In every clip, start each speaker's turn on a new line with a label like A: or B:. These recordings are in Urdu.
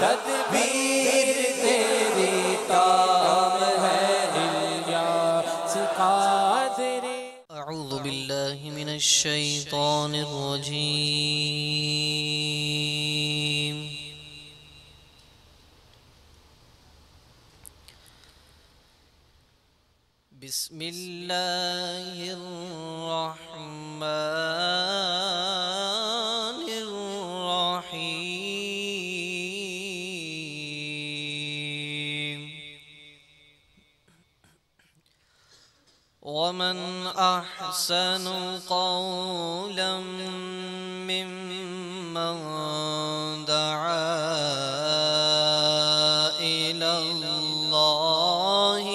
A: تدبیر تیری کام ہے الیاس قادری۔
B: اعوذ باللہ من الشیطان الرجیم۔ بسم اللہ الرحمن الرحیم۔ ومن احسن قولا ممن دعا الى اللہ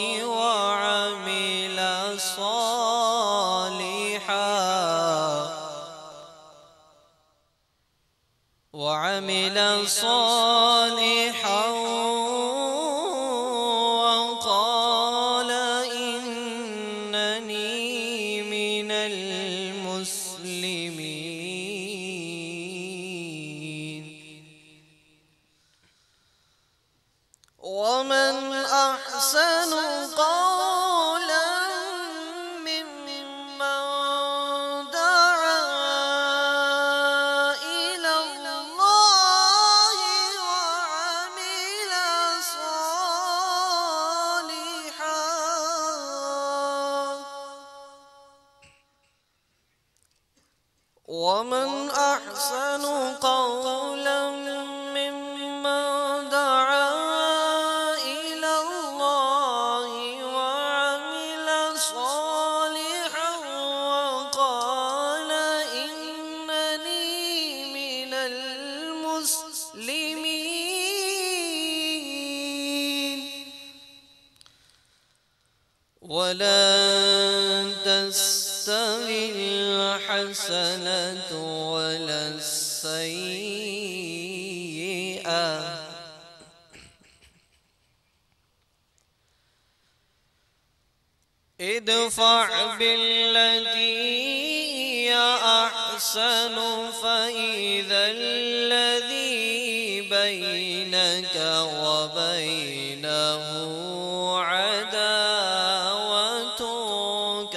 B: وعمل صالحا وقال إنني من المسلمين۔ ومن أحسن قولا ومن أحسن قولا ممن دعا إلى الله وعمل صالحا وقال إنني من المسلمين۔ ولا تستوي الحسنة ولا السيئة ادفع بالتي هي أحسن فإذا الذي بينك وبينه عداوة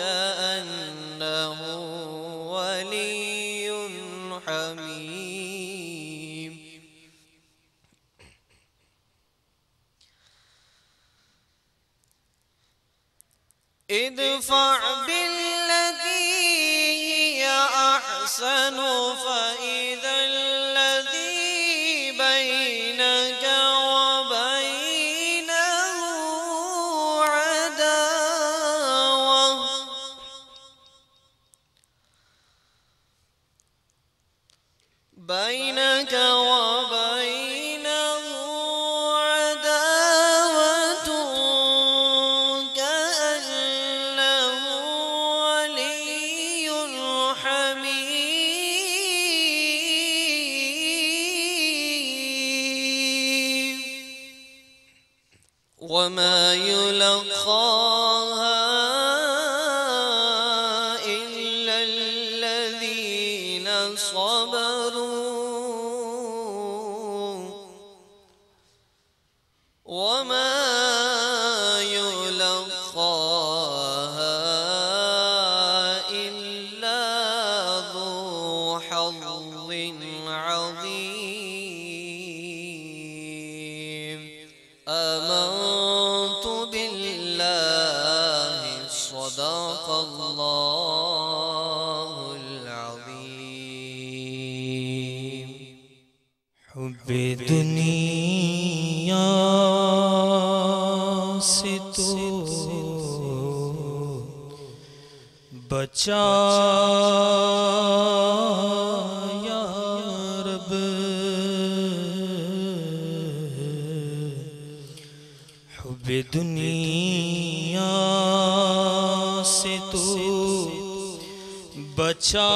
B: كأنه ولي حميم۔ ادفع بالتي هي أحسن فإذا الذي بينك وبينه عداوة كأنه ولي حميم۔ وما يلقاها إلا الذين صبروا وما يلقاها إلا ذو حظ عظيم۔ آمنت بالله صدق الله العظيم۔
C: حب دنیا سے تو بچا یا رب، حب دنیا سے تو بچا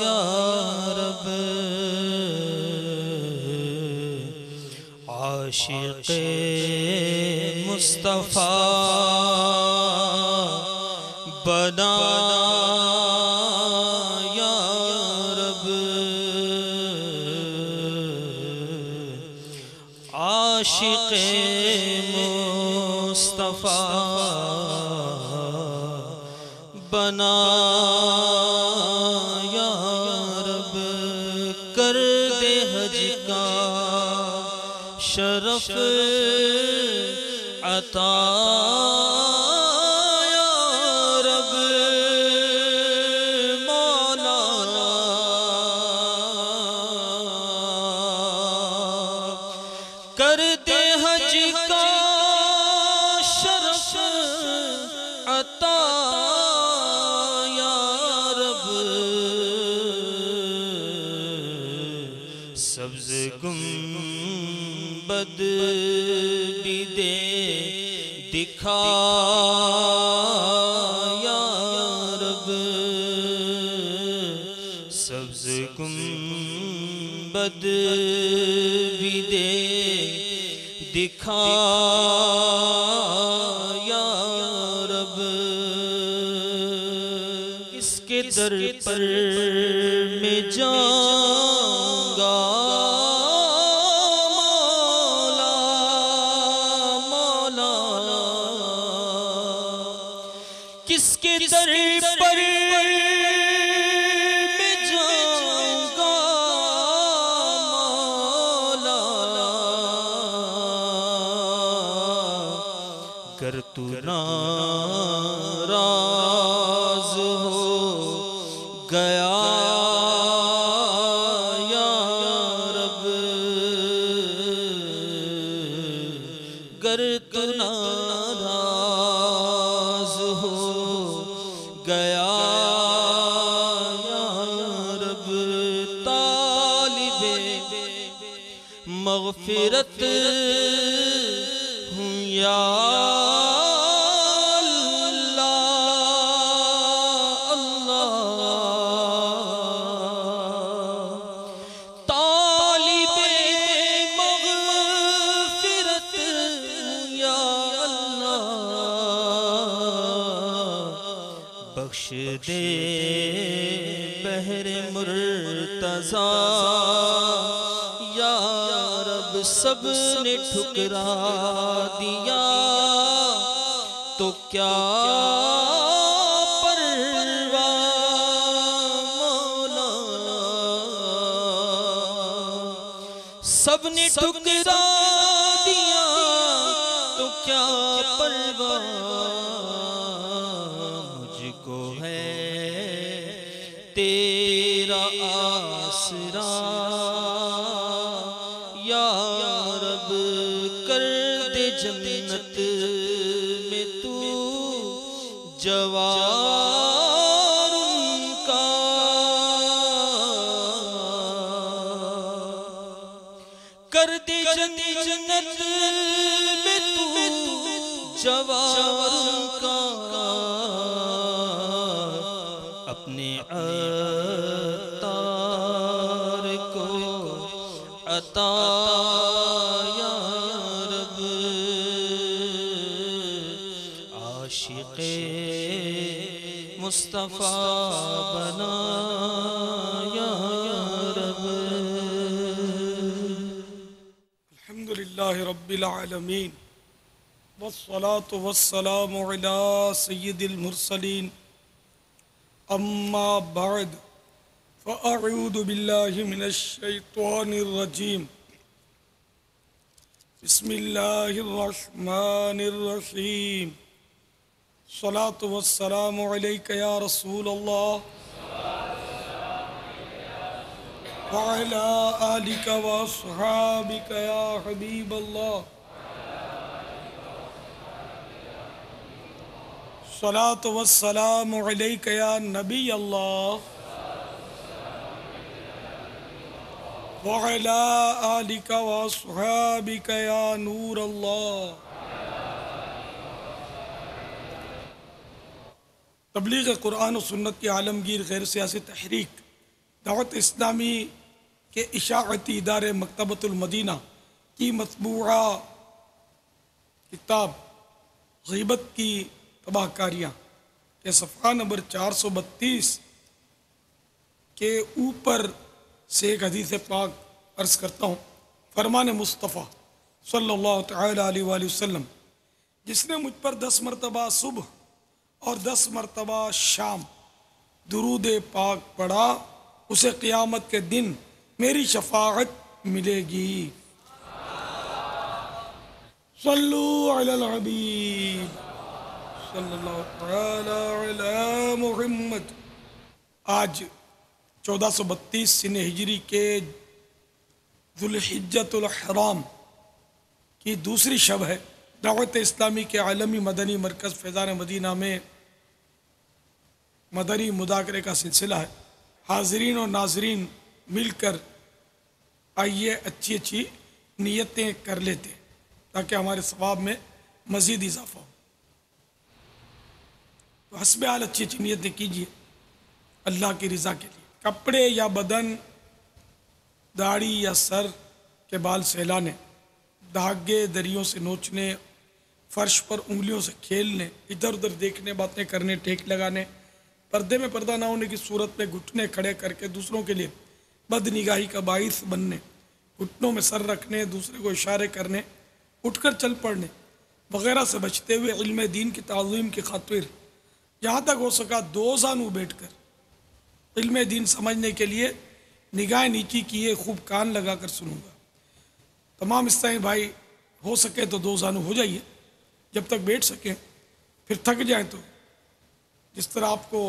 C: یا رب، عاشق مصطفیٰ بنا یا رب، عاشق مصطفیٰ بنا یا رب، کر دے حج کا شرف عطا یا رب، مولا کر دے حج کا شرف عطا یا رب، سبز گنبد بھی دے دکھا یا رب، سبز گنبد بھی دے دکھا یا رب، کس کے در پر میں جاؤں گا کس کے در پر میں جاؤں گا مولا، گر تو ناراض ہو گیا یا رب، گر تو ناراض ہو گیا یا رب، طالب مغفرت ہوں یا اللہ، طالب مغفرت ہوں یا بخش دے بحر مرتضیٰ یا رب، سب نے ٹھکرا دیا تو کیا پرواہ مولا، سب نے ٹھکرا دیا تو کیا پرواہ، کو ہے تیرا آسرا یا رب، کر دے جنت میں تو جوار ان کا، کر دے جنت میں تو جوار ان کا، اپنے عطار کو عطا یا رب، عاشق مصطفیٰ بنا یا رب۔
D: الحمدللہ رب العالمین، والصلاة والسلام علی سید المرسلین، اما بعد فاعوذ باللہ من الشیطان الرجیم، بسم اللہ الرحمن الرحیم، الصلاة والسلام علیک یا رسول اللہ وعلی آلک واصحابک یا حبیب اللہ، الصلاة والسلام علیک یا نبی اللہ وعلی آلک واصحابک یا نور اللہ۔ تبلیغ قرآن و سنت کی عالمگیر غیر سیاسی تحریک دعوت اسلامی کے اشاعتی ادارے مکتبۃ المدینہ کی مطبوعہ کتاب غیبت کی تباہ کاریاں کے صفحہ نمبر 432 کے اوپر سے ایک حدیث پاک عرض کرتا ہوں۔ فرمان مصطفیٰ صلی اللہ تعالی علیہ وآلہ وسلم، جس نے مجھ پر 10 مرتبہ صبح اور 10 مرتبہ شام درود پاک پڑھا، اسے قیامت کے دن میری شفاعت ملے گی۔ صلو علی الحبیب صلی اللہ تعالی علی محمد۔ آج 1432 سن ہجری کے ذوالحجۃ الحرام کی دوسری شب ہے۔ دعوت اسلامی کے عالمی مدنی مرکز فیضان مدینہ میں مدنی مذاکرے کا سلسلہ ہے۔ حاضرین اور ناظرین مل کر آئیے اچھی اچھی نیتیں کر لیتے تاکہ ہمارے ثواب میں مزید اضافہ ہو۔ تو حسب حال اچھی اچھی نیتیں کیجیے اللہ کی رضا کے لیے۔ کپڑے یا بدن، داڑھی یا سر کے بال سہلانے، دھاگے دریوں سے نوچنے، فرش پر انگلیوں سے کھیلنے، ادھر ادھر دیکھنے، باتیں کرنے، ٹیک لگانے، پردے میں پردہ نہ ہونے کی صورت میں گھٹنے کھڑے کر کے دوسروں کے لیے بد نگاہی کا باعث بننے، گھٹنوں میں سر رکھنے، دوسرے کو اشارے کرنے، اٹھ کر چل پڑنے وغیرہ سے بچتے ہوئے علم دین کی تعظیم کی خاطر جہاں تک ہو سکا دو زانو بیٹھ کر علم دین سمجھنے کے لیے نگاہ نیچی کیے خوب کان لگا کر سنوں گا۔ تمام اسلامی بھائی ہو سکے تو دو زانو ہو جائیے جب تک بیٹھ سکیں، پھر تھک جائیں تو جس طرح آپ کو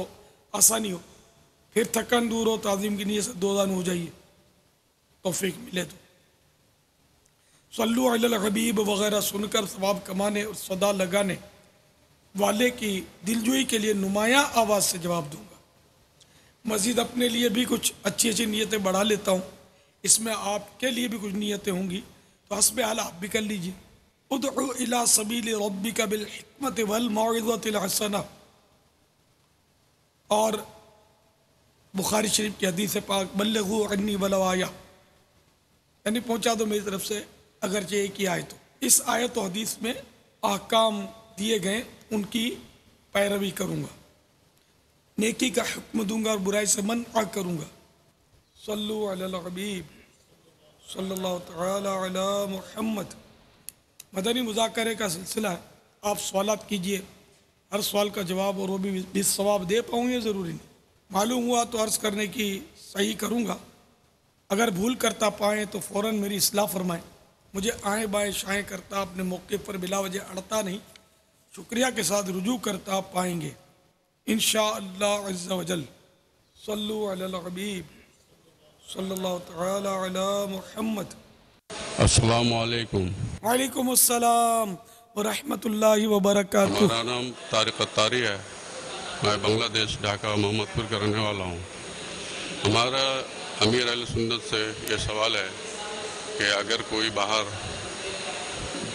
D: آسانی ہو، پھر تھکن دور ہو تعظیم کی نیت سے دو زانو ہو جائیے، توفیق ملے تو۔ صلو علی الحبیب وغیرہ سن کر ثواب کمانے اور صدا لگانے والے کی دلجوئی کے لیے نمایاں آواز سے جواب دوں گا۔ مزید اپنے لیے بھی کچھ اچھی اچھی نیتیں بڑھا لیتا ہوں، اس میں آپ کے لیے بھی کچھ نیتیں ہوں گی، تو حسب حال آپ بھی کر لیجیے۔ ادعو الی سبیل ربک بالحکمت والموعظۃ الحسنہ، اور بخاری شریف کی حدیث پاک بلغوا عنی ولو آیہ، یعنی پہنچا دو میری طرف سے اگرچہ ایک ہی آیت ہو۔ اس آیت و حدیث میں احکام دیے گئے ان کی پیروی کروں گا، نیکی کا حکم دوں گا اور برائی سے منع کروں گا۔ صلو علی الحبیب صلی اللہ تعالی علی محمد۔ مدنی مذاکرے کا سلسلہ ہے، آپ سوالات کیجئے، ہر سوال کا جواب اور وہ بھی ثواب دے پاؤں یہ ضروری نہیں، معلوم ہوا تو عرض کرنے کی صحیح کروں گا، اگر بھول کرتا پائیں تو فوراً میری اصلاح فرمائیں، مجھے آئیں بائیں شائیں کرتا اپنے موقع پر بلا وجہ اڑتا نہیں، شکریہ کے ساتھ رجوع کرتا پائیں گے انشاءاللہ عز و جل۔ صلو علی الحبیب صلی اللہ تعالی علی محمد۔
E: السلام علیکم۔
D: وعلیکم السلام ورحمۃ اللہ وبرکاتہ۔
E: ہمارا نام طارق اتاری ہے، میں بنگلہ دیش ڈھاکہ محمد پور کا رہنے والا ہوں۔ ہمارا امیر اہل سنت سے یہ سوال ہے کہ اگر کوئی باہر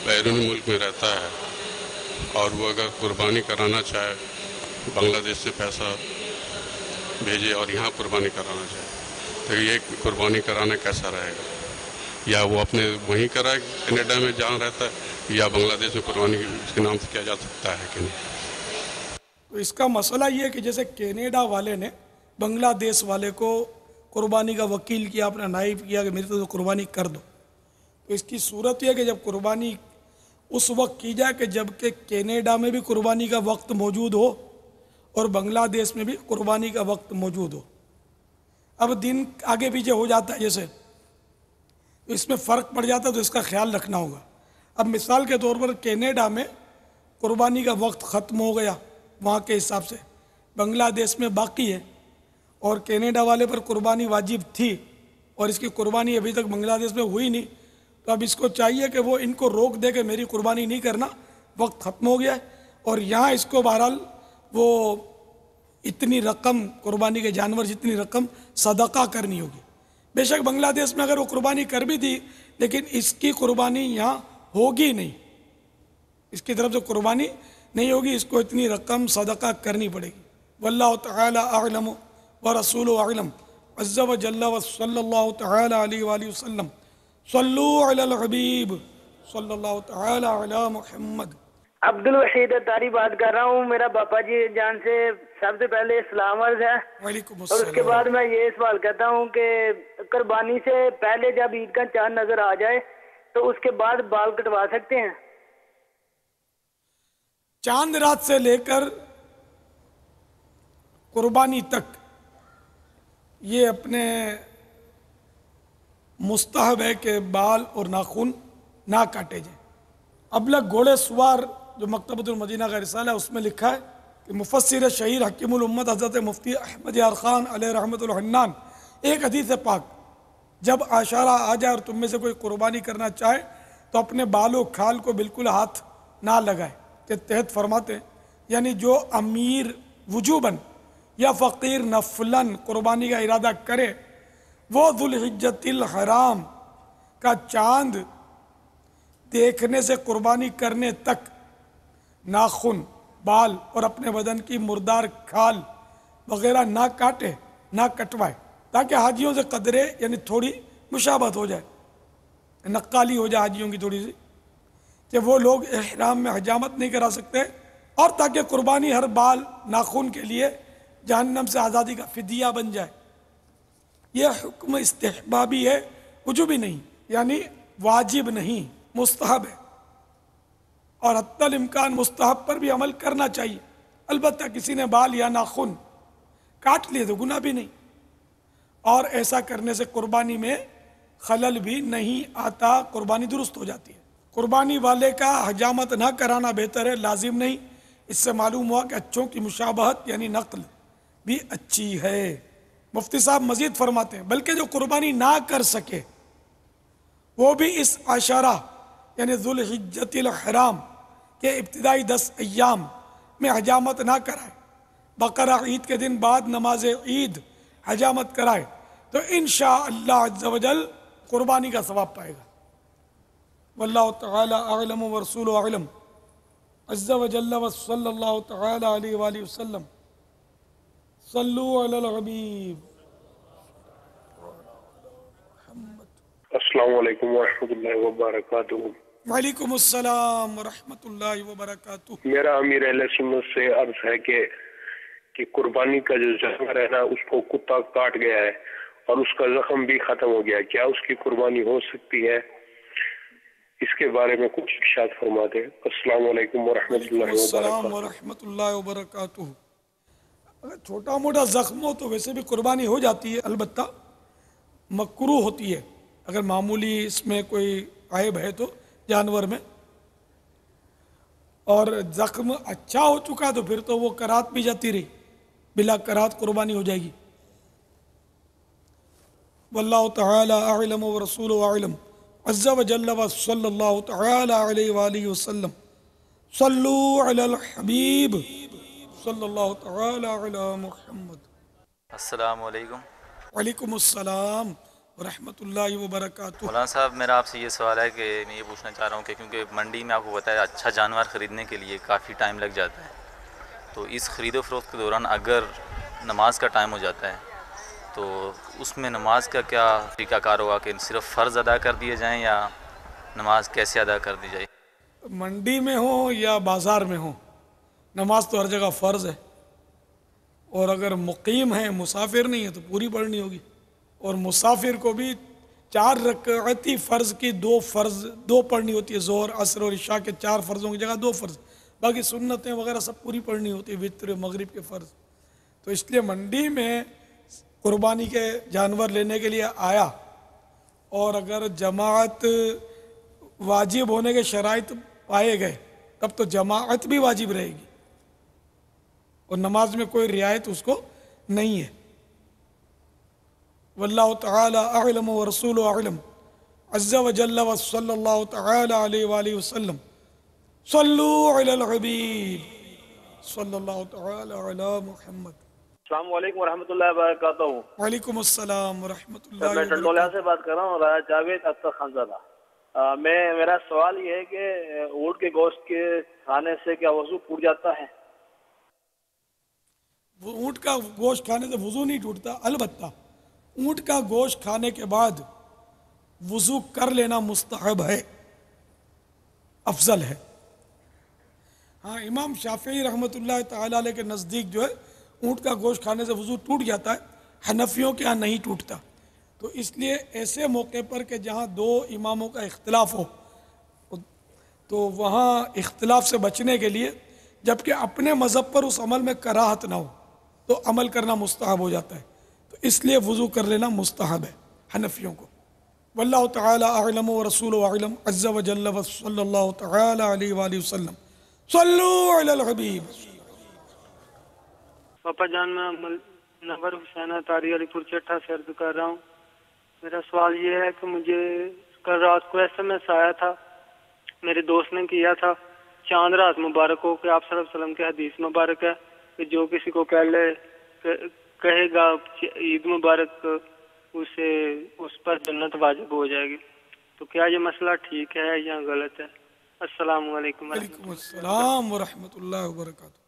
E: بیرونی ملک میں رہتا ہے اور وہ اگر قربانی کرانا چاہے، بنگلہ دیش سے پیسہ بھیجے اور یہاں قربانی کرانا چاہے تو یہ قربانی کرانا کیسا رہے گا؟ یا وہ اپنے وہیں کرائے کینیڈا میں جہاں رہتا ہے، یا بنگلہ دیش میں قربانی اس کے نام سے کیا جا سکتا ہے کہ نہیں؟
D: تو اس کا مسئلہ یہ ہے کہ جیسے کینیڈا والے نے بنگلہ دیش والے کو قربانی کا وکیل کیا، اپنا نائب کیا کہ میری تو قربانی کر دو، تو اس کی صورت یہ ہے کہ جب قربانی اس وقت کی جائے کہ جب کہ کینیڈا میں بھی قربانی کا وقت موجود ہو اور بنگلہ دیش میں بھی قربانی کا وقت موجود ہو۔ اب دن آگے پیچھے ہو جاتا ہے جیسے، تو اس میں فرق پڑ جاتا ہے، تو اس کا خیال رکھنا ہوگا۔ اب مثال کے طور پر کینیڈا میں قربانی کا وقت ختم ہو گیا وہاں کے حساب سے، بنگلہ دیش میں باقی ہے، اور کینیڈا والے پر قربانی واجب تھی اور اس کی قربانی ابھی تک بنگلہ دیش میں ہوئی نہیں، تو اب اس کو چاہیے کہ وہ ان کو روک دے کہ میری قربانی نہیں کرنا، وقت ختم ہو گیا ہے، اور یہاں اس کو بہرحال وہ اتنی رقم قربانی کے جانور جتنی رقم صدقہ کرنی ہوگی۔ بے شک بنگلہ دیش میں اگر وہ قربانی کر بھی دی لیکن اس کی قربانی یہاں ہوگی نہیں، اس کی طرف سے قربانی نہیں ہوگی، اس کو اتنی رقم صدقہ کرنی پڑے گی۔ واللہ تعالی اعلم ورسول اعلم عز و جل وصلی اللہ تعالی علیہ وآلہ وسلم۔ صلو علی الحبیب صلی اللہ تعالی علی محمد۔
F: عبد الوحید اتاری بات کر رہا ہوں، میرا باپا جی جان سے سب سے پہلے اسلام عرض ہے،
D: وعلیکم
F: اور اس کے
D: السلام۔
F: بعد میں یہ سوال کرتا ہوں کہ قربانی سے پہلے جب عید کا چاند نظر آ جائے تو اس کے بعد بال کٹوا سکتے ہیں؟
D: چاند رات سے لے کر قربانی تک یہ اپنے مستحب ہے کہ بال اور ناخن نہ کاٹے جائیں۔ ابلغ گھوڑے سوار جو مکتبۃ المدینہ کا رسالہ ہے اس میں لکھا ہے کہ مفسر شہیر حکیم الامت حضرت مفتی احمد یار خان علیہ رحمۃ الحنان ایک حدیث پاک جب عاشورہ آ جائے اور تم میں سے کوئی قربانی کرنا چاہے تو اپنے بال و کھال کو بالکل ہاتھ نہ لگائے کے تحت فرماتے ہیں یعنی جو امیر وجوباً یا فقیر نفلاً قربانی کا ارادہ کرے وہ ذوالحجۃ الحرام کا چاند دیکھنے سے قربانی کرنے تک ناخن بال اور اپنے بدن کی مردار کھال وغیرہ نہ کاٹے نہ کٹوائے تاکہ حاجیوں سے قدرے یعنی تھوڑی مشابہت ہو جائے، نقالی ہو جائے حاجیوں کی تھوڑی سی، کہ وہ لوگ احرام میں حجامت نہیں کرا سکتے، اور تاکہ قربانی ہر بال ناخن کے لیے جہنم سے آزادی کا فدیہ بن جائے۔ یہ حکم استحبابی ہے، وجوبی نہیں، یعنی واجب نہیں، مستحب ہے، اور حتی الامکان مستحب پر بھی عمل کرنا چاہیے۔ البتہ کسی نے بال یا ناخن کاٹ لیے تو گناہ بھی نہیں، اور ایسا کرنے سے قربانی میں خلل بھی نہیں آتا، قربانی درست ہو جاتی ہے۔ قربانی والے کا حجامت نہ کرانا بہتر ہے، لازم نہیں۔ اس سے معلوم ہوا کہ اچھوں کی مشابہت یعنی نقل بھی اچھی ہے۔ مفتی صاحب مزید فرماتے ہیں بلکہ جو قربانی نہ کر سکے وہ بھی اس عشرہ یعنی ذوالحجۃ الحرام کے ابتدائی 10 ایام میں حجامت نہ کرائے، بقرہ عید کے دن بعد نماز عید حجامت کرائے تو انشاءاللہ عز و جل قربانی کا ثواب پائے گا۔ واللہ تعالی اعلم ورسول اعلم عز و جل وصلی اللہ تعالی علیہ وآلہ وسلم۔ صلو علی الحبیب۔
G: السلام علیکم ورحمۃ اللہ وبرکاتہ۔
D: وعلیکم السلام ورحمۃ اللہ وبرکاتہ۔
G: میرا امیر اہل سنت سے عرض ہے کہ قربانی کا جو جانور ہے نا اس کو کتا کاٹ گیا ہے اور اس کا زخم بھی ختم ہو گیا، کیا اس کی قربانی ہو سکتی ہے؟ اس کے بارے میں کچھ ارشاد فرما دیں۔ السلام علیکم ورحمۃ اللہ
D: السلام
G: وبرکاتہ۔
D: ورحمۃ اللہ وبرکاتہ۔ اگر چھوٹا موٹا زخم ہو تو ویسے بھی قربانی ہو جاتی ہے، البتہ مکروہ ہوتی ہے اگر معمولی اس میں کوئی عیب ہے تو جانور میں، اور زخم اچھا ہو چکا تو پھر تو وہ کرات بھی جاتی رہی، بلا کرات قربانی ہو جائے گی۔ واللہ تعالی اعلم ورسول اعلم عز و جل وصلی اللہ تعالی علیہ وآلہ وسلم۔ صلو علی الحبیب صلی اللہ تعالی علی محمد۔
H: السلام علیکم۔
D: وعلیکم السلام ورحمۃ اللہ وبرکاتہ۔
H: مولانا صاحب میرا آپ سے یہ سوال ہے کہ میں یہ پوچھنا چاہ رہا ہوں کہ کیونکہ منڈی میں آپ کو بتایا اچھا جانور خریدنے کے لیے کافی ٹائم لگ جاتا ہے، تو اس خرید و فروخت کے دوران اگر نماز کا ٹائم ہو جاتا ہے تو اس میں نماز کا کیا طریقہ کار ہوگا کہ صرف فرض ادا کر دیے جائیں یا نماز کیسے ادا کر دی جائے؟
D: منڈی میں ہو یا بازار میں ہو نماز تو ہر جگہ فرض ہے، اور اگر مقیم ہے مسافر نہیں ہے تو پوری پڑھنی ہوگی، اور مسافر کو بھی 4 رکعتی فرض کی 2 پڑھنی ہوتی ہے، ظہر عصر اور عشاء کے 4 فرضوں کی جگہ 2 فرض، باقی سنتیں وغیرہ سب پوری پڑھنی ہوتی ہے، وتر مغرب کے فرض۔ تو اس لیے منڈی میں قربانی کے جانور لینے کے لیے آیا اور اگر جماعت واجب ہونے کے شرائط پائے گئے تب تو جماعت بھی واجب رہے گی، اور نماز میں کوئی رعایت اس کو نہیں ہے۔ واللہ تعالی اعلم ورسول اعلم عز و جل وصلی اللہ تعالی علیہ وآلہ وسلم۔ صلو علی الحبیب صلی اللہ تعالی علی محمد۔
I: السلام علیکم ورحمۃ اللہ وبرکاتہ۔
D: وعلیکم السلام ورحمۃ اللہ
I: میں ٹنڈولیا سے بات کر رہا ہوں، راجہ جاوید اختر خانزادہ۔ میرا سوال یہ ہے کہ اونٹ کے گوشت کے کھانے سے کیا وضو ٹوٹ جاتا ہے؟
D: اونٹ کا گوشت کھانے سے وضو نہیں ٹوٹتا، البتہ اونٹ کا گوشت کھانے کے بعد وضو کر لینا مستحب ہے، افضل ہے۔ ہاں امام شافعی رحمۃ اللہ تعالی علیہ کے نزدیک جو ہے اونٹ کا گوشت کھانے سے وضو ٹوٹ جاتا ہے، حنفیوں کے ہاں نہیں ٹوٹتا، تو اس لیے ایسے موقع پر کہ جہاں دو اماموں کا اختلاف ہو تو وہاں اختلاف سے بچنے کے لیے جبکہ اپنے مذہب پر اس عمل میں کراہت نہ ہو تو عمل کرنا مستحب ہو جاتا ہے، تو اس لیے وضو کر لینا مستحب ہے حنفیوں کو۔ واللہ تعالی اعلم ورسولہ اعلم عز وجل وصلی اللہ تعالی علیہ وآلہ وسلم صلو علی الحبیب۔
J: پاپا جان، میں نور حسینہ تاری علی پور چٹھا سے عرض کر رہا ہوں۔ میرا سوال یہ ہے کہ مجھے کل رات کو ایس ایم ایس آیا تھا، میرے دوست نے کیا تھا، چاند رات مبارک ہو کہ آپ صلی اللہ علیہ وسلم کے حدیث مبارک ہے کہ جو کسی کو کہے گا عید مبارک اسے اس پر جنت واجب ہو جائے گی، تو کیا یہ مسئلہ ٹھیک ہے یا غلط ہے؟ السلام علیکم۔
D: وعلیکم السلام ورحمۃ اللہ وبرکاتہ۔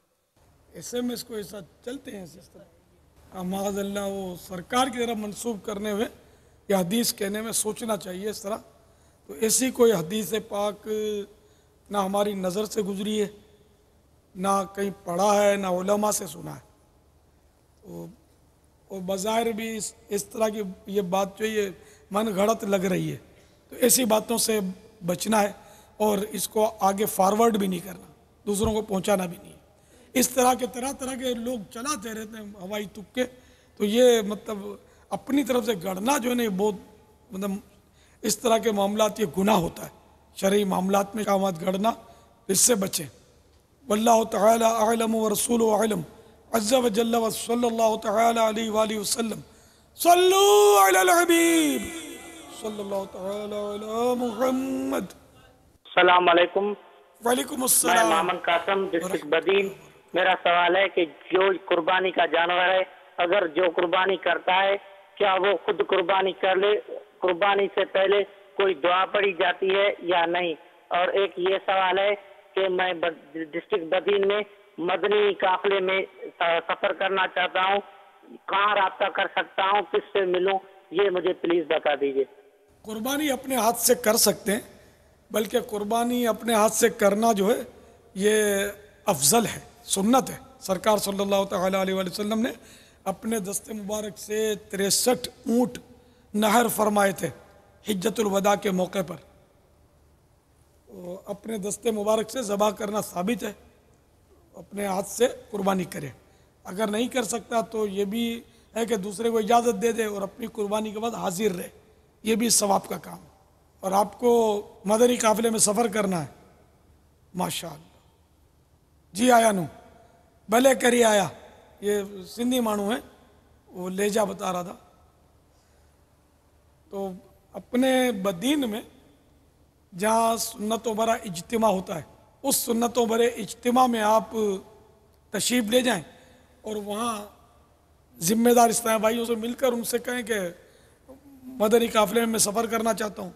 D: ایس ایم ایس کو ایسا چلتے ہیں اس طرح، معاذ اللہ وہ سرکار کی طرف منسوب کرنے ہوئے یا حدیث کہنے میں سوچنا چاہیے اس طرح۔ تو ایسی کوئی حدیث پاک نہ ہماری نظر سے گزری ہے، نہ کہیں پڑھا ہے، نہ علماء سے سنا ہے، اور بظاہر بھی اس طرح کی یہ بات جو یہ من گھڑت لگ رہی ہے، تو ایسی باتوں سے بچنا ہے اور اس کو آگے فارورڈ بھی نہیں کرنا، دوسروں کو پہنچانا بھی نہیں ہے۔ اس طرح کے طرح کے لوگ چلاتے رہتے ہیں ہوائی تکے، تو یہ مطلب اپنی طرف سے گڑنا جو ہے نا یہ بہت مطلب اس طرح کے معاملات یہ گناہ ہوتا ہے، شرعی معاملات میں احکامات گڑنا، اس سے بچیں۔ واللہ تعالی اعلم ورسولہ اعلم عز وجل وصلی اللہ تعالی علیہ وآلہ وسلم صلو علی الحبیب صلی اللہ تعالی علی محمد۔
F: السلام علیکم۔
D: وعلیکم
F: میں
D: السلام۔
F: مامن قاسم ڈسٹرکٹ بدین۔ میرا سوال ہے کہ جو قربانی کا جانور ہے اگر جو قربانی کرتا ہے کیا وہ خود قربانی کر لے، قربانی سے پہلے کوئی دعا پڑھی جاتی ہے یا نہیں؟ اور ایک یہ سوال ہے کہ میں ڈسٹرکٹ بدین میں مدنی قافلے میں سفر کرنا چاہتا ہوں، کہاں رابطہ کر سکتا ہوں، کس سے ملوں، یہ مجھے پلیز بتا دیجیے۔
D: قربانی اپنے ہاتھ سے کر سکتے ہیں، بلکہ قربانی اپنے ہاتھ سے کرنا جو ہے یہ افضل ہے، سنت ہے۔ سرکار صلی اللہ تعالی علیہ وآلہ وسلم نے اپنے دست مبارک سے 63 اونٹ نہر فرمائے تھے حجت الوداع کے موقع پر، اپنے دست مبارک سے ذبح کرنا ثابت ہے، اپنے ہاتھ سے قربانی کرے۔ اگر نہیں کر سکتا تو یہ بھی ہے کہ دوسرے کو اجازت دے دے اور اپنی قربانی کے بعد حاضر رہے، یہ بھی ثواب کا کام ہے۔ اور آپ کو مدنی قافلے میں سفر کرنا ہے، ماشاءاللہ جی آیا نو بھلے کری آیا، یہ سندھی مانو ہیں، وہ لہجہ بتا رہا تھا۔ تو اپنے بدین میں جہاں سنتوں بھرا اجتماع ہوتا ہے اس سنتوں بھرے اجتماع میں آپ تشریف لے جائیں اور وہاں ذمہ دار اسلامی بھائیوں سے مل کر ان سے کہیں کہ مدنی قافلے میں میں سفر کرنا چاہتا ہوں،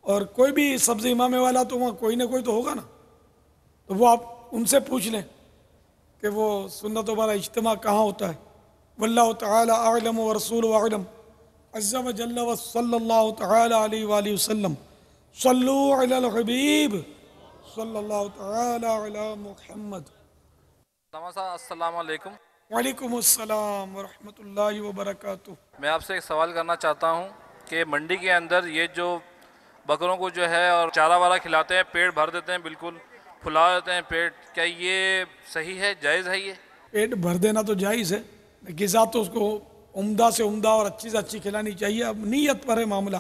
D: اور کوئی بھی سبز امامے والا تو وہاں کوئی نہ کوئی تو ہوگا نا، تو وہ آپ ان سے پوچھ لیں کہ وہ سنتوں بھرا اجتماع کہاں ہوتا ہے۔ واللہ تعالی اعلم ورسولہ اعلم عز وجل وصلی اللہ تعالی علیہ وآلہ وسلم صلو علی الحبیب صلی اللہ تعالی علی محمد۔
K: السلام علیکم۔
D: وعلیکم السلام ورحمۃ اللہ وبرکاتہ۔
K: میں آپ سے ایک سوال کرنا چاہتا ہوں کہ منڈی کے اندر یہ جو بکروں کو جو ہے اور چارہ وارہ کھلاتے ہیں، پیٹ بھر دیتے ہیں، بالکل پھلا دیتے ہیں پیٹ، کیا یہ صحیح ہے، جائز ہے؟ یہ
D: پیٹ بھر دینا تو جائز ہے، غذا تو اس کو عمدہ سے عمدہ اور اچھی سے اچھی کھلانی چاہیے۔ اب نیت پر ہے معاملہ،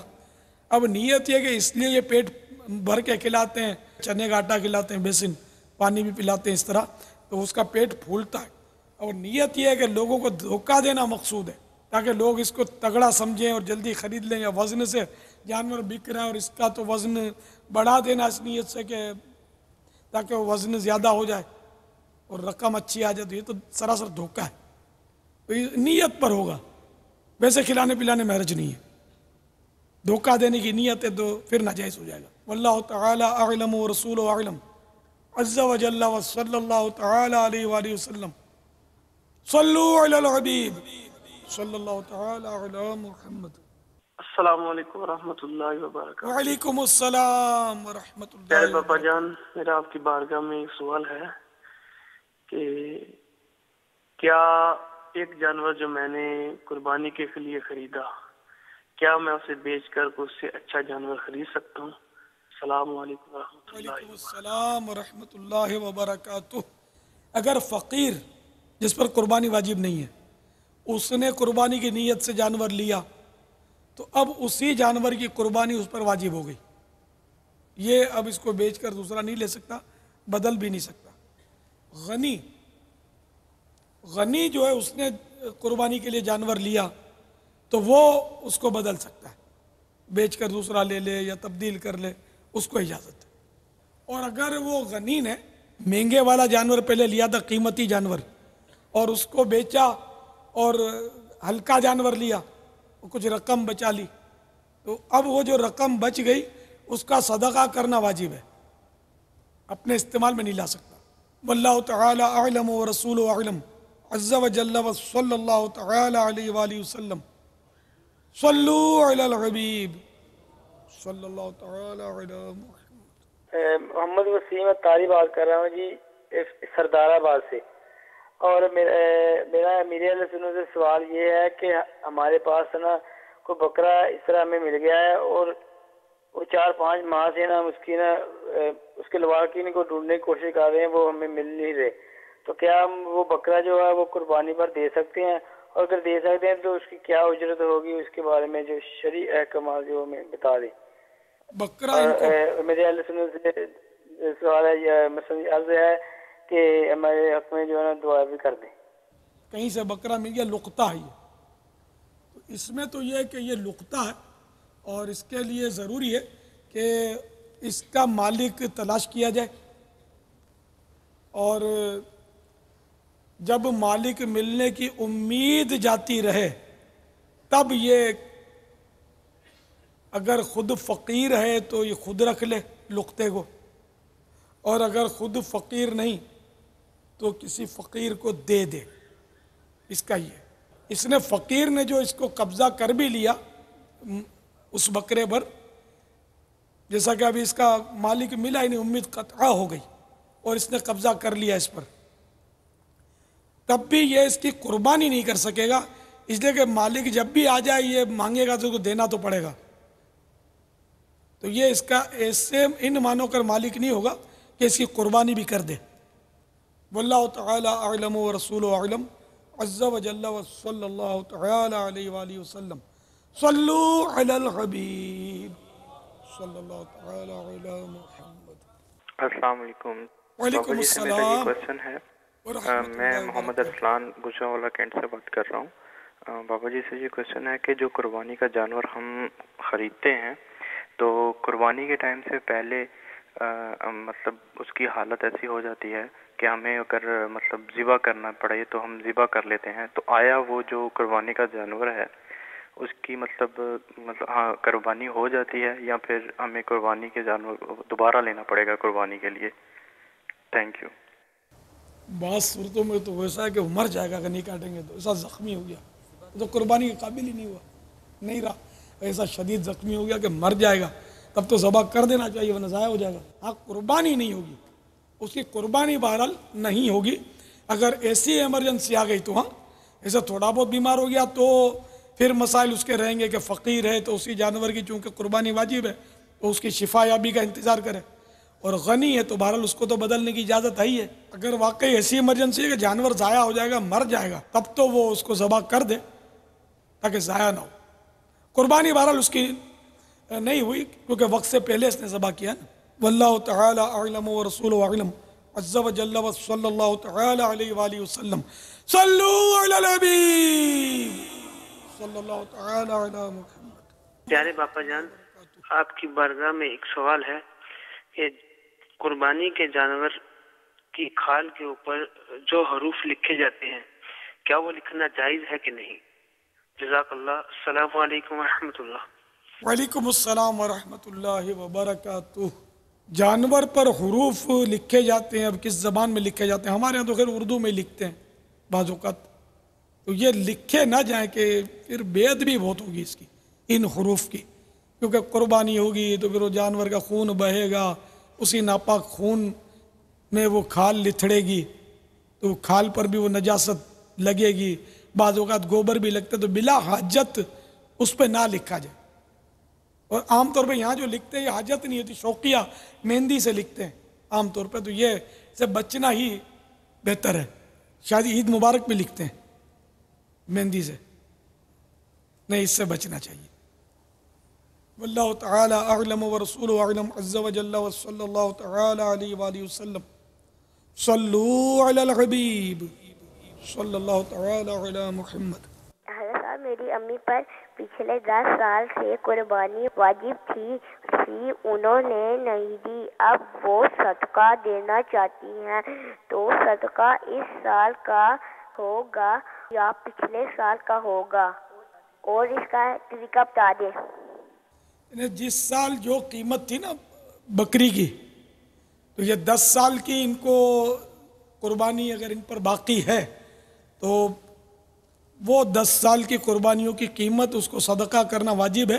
D: اب نیت یہ کہ اس لیے یہ پیٹ بھر کے کھلاتے ہیں، چنے کا آٹا کھلاتے ہیں، بیسن پانی بھی پلاتے ہیں، اس طرح تو اس کا پیٹ پھولتا ہے۔ اور نیت یہ ہے کہ لوگوں کو دھوکہ دینا مقصود ہے تاکہ لوگ اس کو تگڑا سمجھیں اور جلدی خرید لیں، یا وزن سے جانور بک رہا ہے اور اس کا تو وزن بڑھا دینا اس نیت سے کہ تاکہ وہ وزن زیادہ ہو جائے اور رقم اچھی آ جائے، تو یہ تو سراسر دھوکہ ہے۔ تو یہ نیت پر ہوگا، ویسے کھلانے پلانے میں حرج نہیں ہے، دھوکہ دینے کی نیت ہے تو پھر ناجائز ہو جائے گا۔ واللہ تعالی اعلم ورسولہ اعلم عز وجل وصلی اللہ تعالی علیہ وآلہ وسلم صلو علی الحبیب صلی اللہ تعالی علی محمد۔
J: السلام علیکم ورحمۃ اللہ وبرکاتہ۔
D: وعلیکم السلام ورحمۃ اللہ
J: خیر
D: وبرکاتہ۔
J: بابا جان، میرا آپ کی بارگاہ میں ایک سوال ہے کہ کیا ایک جانور جو میں نے قربانی کے لیے خریدا کیا میں اسے بیچ کر اس سے اچھا جانور خرید سکتا ہوں؟ السلام علیکم ورحمۃ اللہ
D: وعلیکم السلام ورحمۃ اللہ وبرکاتہ۔ اگر فقیر جس پر قربانی واجب نہیں ہے اس نے قربانی کی نیت سے جانور لیا تو اب اسی جانور کی قربانی اس پر واجب ہو گئی، یہ اب اس کو بیچ کر دوسرا نہیں لے سکتا، بدل بھی نہیں سکتا۔ غنی جو ہے اس نے قربانی کے لیے جانور لیا تو وہ اس کو بدل سکتا ہے، بیچ کر دوسرا لے لے یا تبدیل کر لے، اس کو اجازت ہے۔ اور اگر وہ غنی نے مہنگے والا جانور پہلے لیا تھا، قیمتی جانور، اور اس کو بیچا اور ہلکا جانور لیا، کچھ رقم بچا لی، تو اب وہ جو رقم بچ گئی اس کا صدقہ کرنا واجب ہے، اپنے استعمال میں نہیں لا سکتا۔ واللہ تعالی اعلم ورسول اعلم عز وجل وصلی اللہ تعالی علیہ وآلہ وسلم صلو علی الحبیب صلی اللہ تعالی علی محمد۔
L: محمد وسیم تاری بات کر رہا ہوں جی، سردار آباد سے۔ اور میرا امیر اہل سنت سے سوال یہ ہے کہ ہمارے پاس نا کوئی بکرا اس طرح ہمیں مل گیا ہے اور وہ 4-5 ماہ سے نا اس کی نا اس کے لواحقین کو ڈھونڈنے کی کوشش کر رہے ہیں، وہ ہمیں مل نہیں رہے، تو کیا ہم وہ بکرا جو ہے وہ قربانی پر دے سکتے ہیں؟ اور اگر دے سکتے ہیں تو اس کی کیا اجرت ہوگی، اس کے بارے میں جو شرعی احکامات جو ہمیں بتا دیں۔
D: بکرا
L: میرے اہل سنت سے سوال ہے، مثلا عرض ہے کہ ہمارے حق میں جو ہے نا دعا بھی کر دیں۔
D: کہیں سے بکرا مل گیا، لقطہ ہے یہ، تو اس میں تو یہ ہے کہ یہ لقطہ ہے اور اس کے لیے ضروری ہے کہ اس کا مالک تلاش کیا جائے، اور جب مالک ملنے کی امید جاتی رہے تب یہ، اگر خود فقیر ہے تو یہ خود رکھ لے لقطے کو، اور اگر خود فقیر نہیں تو کسی فقیر کو دے دے۔ اس کا یہ، اس نے فقیر نے جو اس کو قبضہ کر بھی لیا اس بکرے پر، جیسا کہ ابھی اس کا مالک ملا ہی نہیں، امید قطع ہو گئی اور اس نے قبضہ کر لیا اس پر، تب بھی یہ اس کی قربانی نہیں کر سکے گا، اس لیے کہ مالک جب بھی آ جائے یہ مانگے گا تو اس کو دینا تو پڑے گا، تو یہ اس کا ایسے ان مانو کر مالک نہیں ہوگا کہ اس کی قربانی بھی کر دے۔ واللہ تعالی اعلم ورسول اعلم عز وجل وصلی اللہ تعالی علیہ وآلہ وسلم صلو علی الحبیب صلی اللہ تعالی علی محمد۔
M: السلام علیکم۔
D: وعلیکم السلام۔
M: کوشچن ہے، میں محمد ارسلان گجرانوالہ کینٹ سے بات کر رہا ہوں۔ بابا جی سے یہ کوشچن ہے کہ جو قربانی کا جانور ہم خریدتے ہیں تو قربانی کے ٹائم سے پہلے مطلب اس کی حالت ایسی ہو جاتی ہے کہ ہمیں اگر مطلب ذبح کرنا پڑے تو ہم ذبح کر لیتے ہیں، تو آیا وہ جو قربانی کا جانور ہے اس کی مطلب ہاں قربانی ہو جاتی ہے یا پھر ہمیں قربانی کے جانور دوبارہ لینا پڑے گا قربانی کے لیے؟ Thank you.
D: بعض صورتوں میں تو ویسا ہے کہ وہ مر جائے گا اگر نہیں کاٹیں گے تو، ایسا زخمی ہو گیا تو قربانی کے قابل ہی نہیں ہوا، نہیں رہا، ایسا شدید زخمی ہو گیا کہ مر جائے گا، تب تو ذبح کر دینا چاہیے ورنہ ضائع ہو جائے گا۔ ہاں قربانی نہیں ہوگی، اس کی قربانی بہرحال نہیں ہوگی۔ اگر ایسی ایمرجنسی آ گئی تو ہاں، ایسا تھوڑا بہت بیمار ہو گیا تو پھر مسائل اس کے رہیں گے کہ فقیر ہے تو اسی جانور کی چونکہ قربانی واجب ہے تو اس کی شفا یابی کا انتظار کرے، اور غنی ہے تو بہرحال اس کو تو بدلنے کی اجازت ہے ہی ہے۔ اگر واقعی ایسی ایمرجنسی ہے کہ جانور ضائع ہو جائے گا، مر جائے گا، تب تو وہ اس کو ذبح کر دے تاکہ ضائع نہ ہو۔ قربانی بہرحال اس کی نہیں ہوئی کیونکہ وقت سے پہلے اس نے ذبح کیا نا۔ واللہ تعالی اعلم ورسول اعلم عز وجل وصلی اللہ تعالی علیہ وآلہ وسلم صلو علی الحبیب صلی اللہ تعالی علی محمد۔
N: پیارے باپا جان، آپ کی بارگاہ میں ایک سوال ہے کہ قربانی کے جانور کی کھال کے اوپر جو حروف لکھے جاتے ہیں کیا وہ لکھنا جائز ہے کہ نہیں؟ جزاک اللہ۔ السلام علیکم ورحمۃ اللہ۔
D: وعلیکم السلام ورحمۃ اللہ وبرکاتہ۔ جانور پر حروف لکھے جاتے ہیں، اب کس زبان میں لکھے جاتے ہیں؟ ہمارے ہاں تو خیر اردو میں لکھتے ہیں بعض اوقات، تو یہ لکھے نہ جائیں کہ پھر بید بھی بہت ہوگی اس کی، ان حروف کی، کیونکہ قربانی ہوگی تو پھر وہ جانور کا خون بہے گا، اسی ناپاک خون میں وہ کھال لتھڑے گی تو کھال پر بھی وہ نجاست لگے گی، بعض اوقات گوبر بھی لگتا ہے، تو بلا حاجت اس پہ نہ لکھا جائے. اور عام طور پہ یہاں جو لکھتے ہیں یہ حاجت نہیں ہوتی, شوقیہ مہندی سے لکھتے ہیں عام طور پہ, تو یہ سے بچنا ہی بہتر ہے. شاید عید مبارک بھی لکھتے ہیں مہندی سے, نہیں, اس سے بچنا چاہیے. واللہ تعالی اعلم ورسولہ اعلم عز وجل وصلی اللہ تعالی علیہ وآلہ وسلم. صلو علی الحبیب صلی اللہ تعالی علی محمد.
O: حضرت صاحب میری امی پر پچھلے 10 سال سے قربانی واجب تھی, انہوں نے نہیں دی, اب وہ صدقہ دینا چاہتی ہیں, تو صدقہ اس سال کا ہوگا یا پچھلے سال کا ہوگا, اور اس کا طریقہ بتا دیں.
D: جس سال جو قیمت تھی نا بکری کی, تو یہ 10 سال کی ان کو قربانی اگر ان پر باقی ہے تو وہ 10 سال کی قربانیوں کی قیمت اس کو صدقہ کرنا واجب ہے.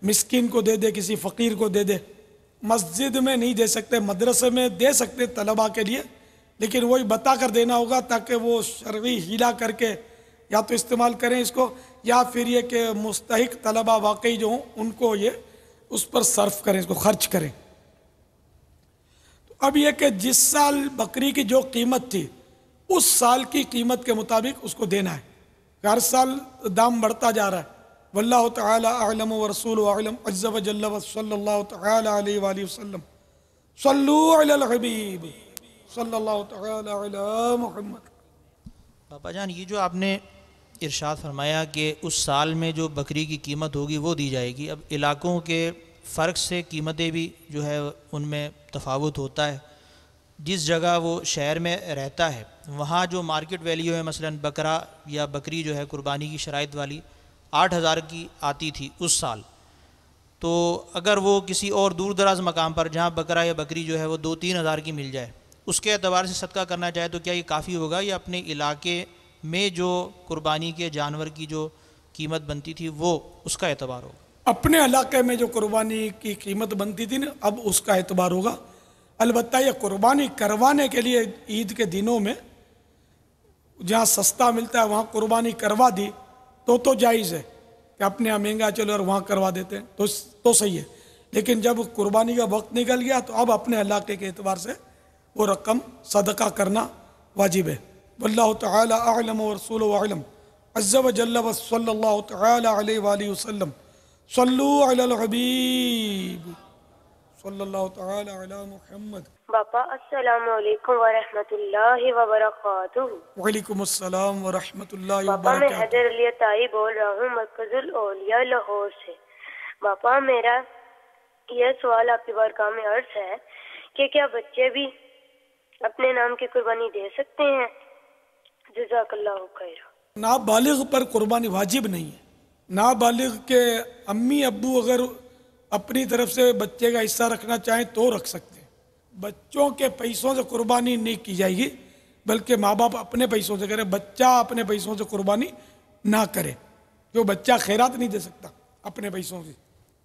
D: مسکین کو دے دے, کسی فقیر کو دے دے. مسجد میں نہیں دے سکتے, مدرسے میں دے سکتے طلباء کے لیے, لیکن وہی بتا کر دینا ہوگا تاکہ وہ شرعی ہیلا کر کے یا تو استعمال کریں اس کو, یا پھر یہ کہ مستحق طلباء واقعی جو ہوں ان کو یہ اس پر صرف کریں, اس کو خرچ کریں. تو اب یہ کہ جس سال بکری کی جو قیمت تھی اس سال کی قیمت کے مطابق اس کو دینا ہے. ہر سال دام بڑھتا جا رہا ہے. واللہ تعالی اعلم ورسولہ اعلم عز وجل وصلی اللہ تعالی علیہ وآلہ وسلم. صلو علی الحبیب صلی اللہ تعالی علی محمد.
C: پاپا جان, یہ جو آپ نے ارشاد فرمایا کہ اس سال میں جو بکری کی قیمت ہوگی وہ دی جائے گی, اب علاقوں کے فرق سے قیمتیں بھی جو ہے ان میں تفاوت ہوتا ہے. جس جگہ وہ شہر میں رہتا ہے وہاں جو مارکیٹ ویلیو ہے, مثلا بکرا یا بکری جو ہے قربانی کی شرائط والی 8,000 کی آتی تھی اس سال, تو اگر وہ کسی اور دور دراز مقام پر جہاں بکرا یا بکری جو ہے وہ 2-3 ہزار کی مل جائے, اس کے اعتبار سے صدقہ کرنا چاہے تو کیا یہ کافی ہوگا, یا اپنے علاقے میں جو قربانی کے جانور کی جو قیمت بنتی تھی وہ اس کا اعتبار ہوگا؟
D: اپنے علاقے میں جو قربانی کی قیمت بنتی تھی نا, اب اس کا اعتبار ہوگا. البتہ یہ قربانی کروانے کے لیے عید کے دنوں میں جہاں سستا ملتا ہے وہاں قربانی کروا دی تو جائز ہے کہ اپنے یہاں مہنگا چلو اور وہاں کروا دیتے ہیں تو صحیح ہے. لیکن جب قربانی کا وقت نکل گیا تو اب اپنے علاقے کے اعتبار سے وہ رقم صدقہ کرنا واجب ہے. واللہ تعالی اعلم ورسولہ اعلم عز وجل وصلی اللہ تعالی علیہ وآلہ وسلم. صلو علی الحبیب صلی اللہ تعالی علی محمد.
O: باپا السلام علیکم ورحمۃ اللہ وبرکاتہ.
D: وعلیکم السلام ورحمۃ اللہ
O: باپا میں
D: وبرکاتہ.
O: حیدر علی طائی بول رہا ہوں مرکز الاولیاء لاہور سے. باپا میرا یہ سوال آپ کی بارگاہ میں عرض ہے کہ کیا بچے بھی اپنے نام کی قربانی دے سکتے ہیں؟ جزاک اللہ خیر.
D: نابالغ پر قربانی واجب نہیں ہے. نابالغ کے امی ابو اگر اپنی طرف سے بچے کا حصہ رکھنا چاہیں تو رکھ سکتے ہیں. بچوں کے پیسوں سے قربانی نہیں کی جائے گی, بلکہ ماں باپ اپنے پیسوں سے کرے. بچہ اپنے پیسوں سے قربانی نہ کرے, جو بچہ خیرات نہیں دے سکتا اپنے پیسوں سے,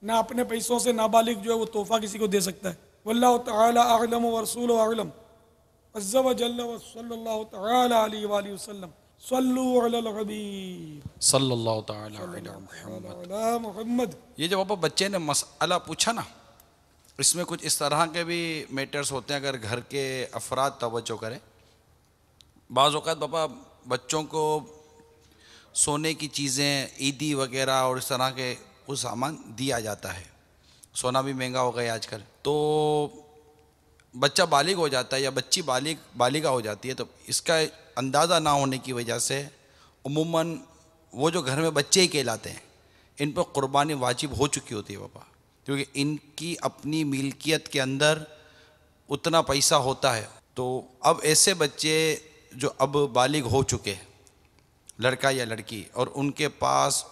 D: نہ اپنے پیسوں سے نابالغ جو ہے وہ تحفہ کسی کو دے سکتا ہے. واللہ تعالی اعلم ورسولہ اعلم عز وجل وصلی اللہ تعالی علیہ وآلہ وسلم. صلو علی الحبیب
P: صلی اللہ تعالی علی محمد. یہ جب آپ بچے نے مسئلہ پوچھا نا, اس میں کچھ اس طرح کے بھی میٹرز ہوتے ہیں, اگر گھر کے افراد توجہ کریں. بعض اوقات بابا بچوں کو سونے کی چیزیں عیدی وغیرہ اور اس طرح کے کچھ سامان دیا جاتا ہے. سونا بھی مہنگا ہو گیا آج کل, تو بچہ بالغ ہو جاتا ہے یا بچی بالغہ ہو جاتی ہے, تو اس کا اندازہ نہ ہونے کی وجہ سے عموماً وہ جو گھر میں بچے ہی کہلاتے ہیں ان پر قربانی واجب ہو چکی ہوتی ہے بابا, کیونکہ ان کی اپنی ملکیت کے اندر اتنا پیسہ ہوتا ہے. تو اب ایسے بچے جو اب بالغ ہو چکے ہیں, لڑکا یا لڑکی, اور ان کے پاس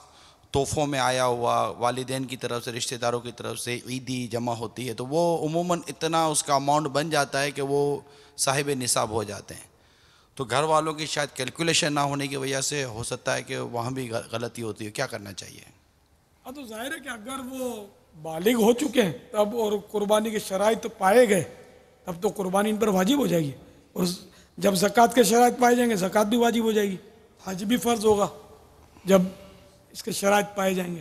P: تحفوں میں آیا ہوا والدین کی طرف سے رشتہ داروں کی طرف سے عیدی جمع ہوتی ہے, تو وہ عموماً اتنا اس کا اماؤنٹ بن جاتا ہے کہ وہ صاحب نصاب ہو جاتے ہیں. تو گھر والوں کی شاید کیلکولیشن نہ ہونے کی وجہ سے ہو سکتا ہے کہ وہاں بھی غلطی ہوتی ہے. کیا کرنا چاہیے؟
D: تو ظاہر ہے کہ اگر وہ بالغ ہو چکے ہیں تب اور قربانی کے شرائط پائے گئے تب تو قربانی ان پر واجب ہو جائے گی, اور جب زکوٰۃ کے شرائط پائے جائیں گے زکوٰۃ بھی واجب ہو جائے گی. حج بھی فرض ہوگا جب اس کے شرائط پائے جائیں گے.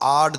P: 8,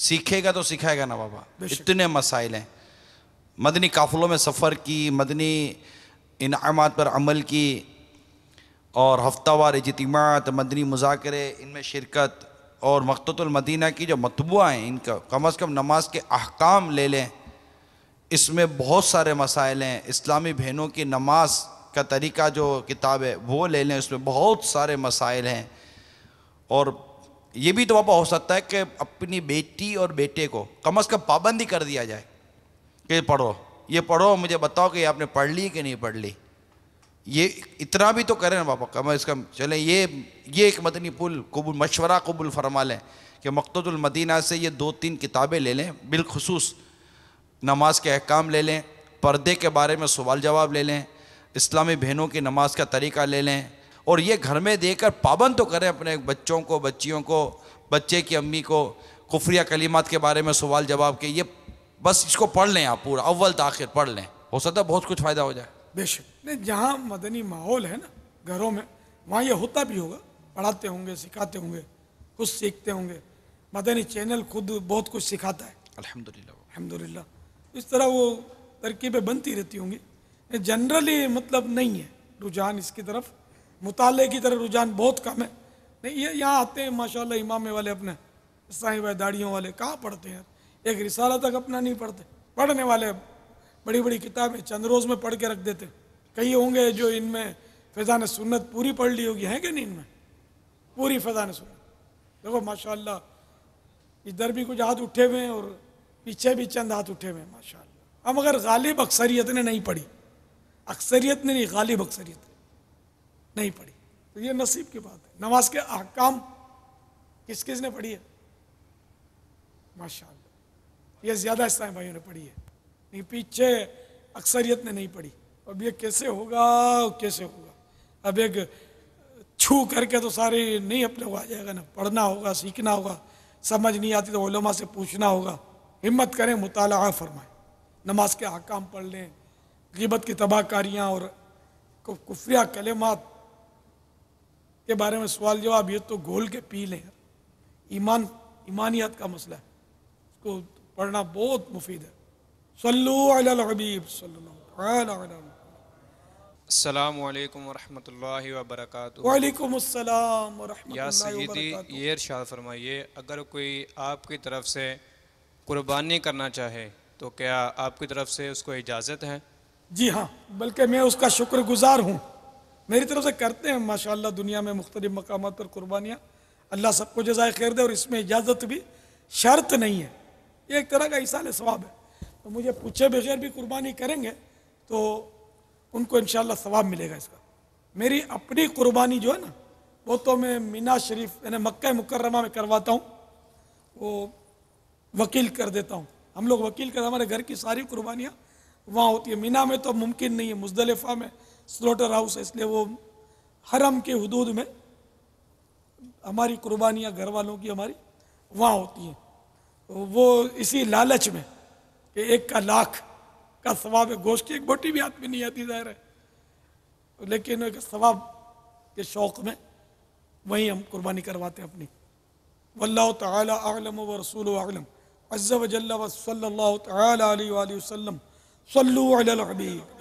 P: سیکھے گا تو سکھائے گا نا بابا. اتنے مسائل ہیں. مدنی قافلوں میں سفر کی، مدنی انعامات پر عمل کی، اور ہفتہ وار اجتماعات، مدنی مذاکرے، ان میں شرکت، اور مقتۃ المدینہ کی جو مطبوعہ ہیں ان کا کم از کم نماز کے احکام لے لیں. اس میں بہت سارے مسائل ہیں. اسلامی بہنوں کی نماز کا طریقہ جو کتاب ہے وہ لے لیں، اس میں بہت سارے مسائل ہیں. اور یہ بھی تو بابا ہو سکتا ہے کہ اپنی بیٹی اور بیٹے کو کم از کم پابندی کر دیا جائے کہ پڑھو، یہ پڑھو، مجھے بتاؤ کہ یہ آپ نے پڑھ لی کہ نہیں پڑھ لی. یہ اتنا بھی تو کریں نا بابا کم از کم. چلیں یہ ایک مدنی پل قبول، مشورہ قبول فرما لیں کہ مقتۃ المدینہ سے یہ 2-3 کتابیں لے لیں. بالخصوص نماز کے احکام لے لیں، پردے کے بارے میں سوال جواب لے لیں، اسلامی بہنوں کی نماز کا طریقہ لے لیں، اور یہ گھر میں دے کر پابند تو کریں اپنے بچوں کو، بچیوں کو، بچے کی امی کو. کفریہ کلمات کے بارے میں سوال جواب کے یہ بس اس کو پڑھ لیں آپ پورا اول تاخیر پڑھ لیں. ہو سکتا ہے بہت کچھ فائدہ ہو جائے.
D: بے شک. نہیں، جہاں مدنی ماحول ہے نا گھروں میں، وہاں یہ ہوتا بھی ہوگا. پڑھاتے ہوں گے، سکھاتے ہوں گے، کچھ سیکھتے ہوں گے. مدنی چینل خود بہت کچھ سکھاتا ہے
P: الحمدللہ.
D: الحمدللہ. اس طرح وہ ترکیبیں بنتی رہتی ہوں گی. جنرلی مطلب نہیں ہے رجحان اس کی طرف، مطالعے کی طرف رجحان بہت کم ہے. نہیں، یہ یہاں آتے ہیں ماشاءاللہ امام والے اپنے سائیں بھائی داڑھیوں والے، کہاں پڑھتے ہیں؟ ایک رسالہ تک اپنا نہیں پڑھتے. پڑھنے والے بڑی بڑی کتابیں چند روز میں پڑھ کے رکھ دیتے. کئی ہوں گے جو ان میں فیضان سنت پوری پڑھ لی ہوگی، ہے کہ نہیں؟ ان میں پوری فیضان سنت دیکھو ماشاءاللہ. ادھر بھی کچھ ہاتھ اٹھے ہوئے ہیں اور پیچھے بھی چند ہاتھ اٹھے ہوئے ہیں ماشاءاللہ. اب اگر غالب اکثریت نے نہیں پڑھی، اکثریت نے نہیں، غالب اکثریت نے نہیں پڑھی، تو یہ نصیب کی بات ہے. نماز کے احکام کس کس نے پڑھی ہے؟ ماشاءاللہ. یہ زیادہ اسلام بھائیوں نے پڑھی ہے، نہیں پیچھے اکثریت نے نہیں پڑھی. اب یہ کیسے ہوگا؟ کیسے ہوگا؟ اب ایک چھو کر کے تو سارے نہیں اپنے کو آ جائے گا نا. پڑھنا ہوگا، سیکھنا ہوگا. سمجھ نہیں آتی تو علماء سے پوچھنا ہوگا. ہمت کریں، مطالعہ فرمائیں، نماز کے احکام پڑھ لیں. غیبت کی تباہ کاریاں اور کفریہ کلمات کے بارے میں سوال جواب یہ تو گھول کے پی لیں. ایمانیات کا مسئلہ ہے، اس کو پڑھنا بہت مفید ہے. صلو علی الحبیب صلی اللہ علیہ وسلم.
Q: السلام علیکم ورحمۃ اللہ وبرکاتہ.
D: وعلیکم السلام ورحمۃ
Q: یا
D: اللہ
Q: سیدی،
D: وبرکاتہ.
Q: یہ ارشاد فرمائیے اگر کوئی آپ کی طرف سے قربانی کرنا چاہے تو کیا آپ کی طرف سے اس کو اجازت ہے؟
D: جی ہاں، بلکہ میں اس کا شکر گزار ہوں. میری طرف سے کرتے ہیں ماشاءاللہ دنیا میں مختلف مقامات پر قربانیاں. اللہ سب کو جزائے خیر دے. اور اس میں اجازت بھی شرط نہیں ہے، یہ ایک طرح کا ایصال ثواب ہے. تو مجھے پوچھے بغیر بھی قربانی کریں گے تو ان کو انشاءاللہ ثواب ملے گا اس کا. میری اپنی قربانی جو ہے نا وہ تو میں مینا شریف یعنی مکہ مکرمہ میں کرواتا ہوں، وہ وکیل کر دیتا ہوں. ہم لوگ وکیل کرتے، ہمارے گھر کی ساری قربانیاں وہاں ہوتی ہے. مینا میں تو ممکن نہیں ہے، مزدلفہ میں سلوٹر ہاؤس ہے، اس لیے وہ حرم کے حدود میں ہماری قربانیاں گھر والوں کی ہماری وہاں ہوتی ہیں. وہ اسی لالچ میں کہ 1 کا لاکھ کا ثواب ہے. گوشت کی ایک بوٹی بھی ہاتھ میں نہیں آتی ظاہر ہے، لیکن ایک ثواب کے شوق میں وہیں ہم قربانی کرواتے ہیں اپنی. واللہ تعالی اعلم ورسولہ اعلم عز وجل وصلی اللہ تعالی علیہ وآلہ وسلم. صلو علی الحبیب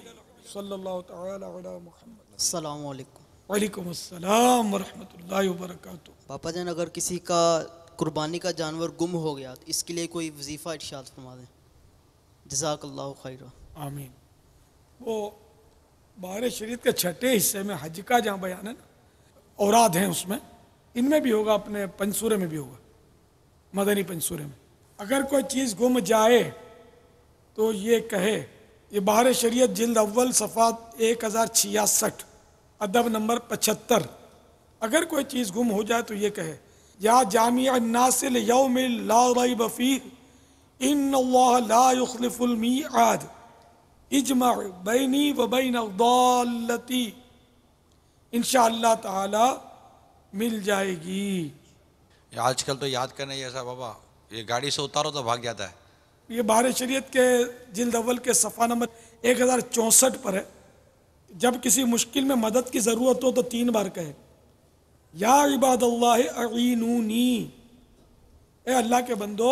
D: صلی اللہ تعالی علی محمد.
R: السلام علیکم.
D: وعلیکم السلام ورحمۃ اللہ وبرکاتہ.
R: پاپا جان، اگر کسی کا قربانی کا جانور گم ہو گیا تو اس کے لیے کوئی وظیفہ ارشاد فرما دیں. جزاک اللہ خیرہ.
D: آمین. وہ بہار شریعت کے 6 حصے میں حج کا جہاں بیان ہے نا، اوراد ہیں اس میں، ان میں بھی ہوگا، اپنے پنسورے میں بھی ہوگا، مدنی پنسورے میں. اگر کوئی چیز گم جائے تو یہ کہے، یہ بہار شریعت جلد اول صفحات 1066 ادب نمبر 75. اگر کوئی چیز گم ہو جائے تو یہ کہے، یا جامع الناس لیوم لا ریب فیہ ان اللہ لا یخلف المیعاد اجمع بینی و بین الضالتی. انشاءاللہ تعالی مل جائے گی.
P: آج کل تو یاد کرنے جیسا بابا، یہ گاڑی سے اتارو تو بھاگ جاتا ہے.
D: یہ بہار شریعت کے جلد اول کے صفحہ نمبر 1064 پر ہے. جب کسی مشکل میں مدد کی ضرورت ہو تو 3 بار کہے، یا عباد اللہ اعینونی، اے اللہ کے بندو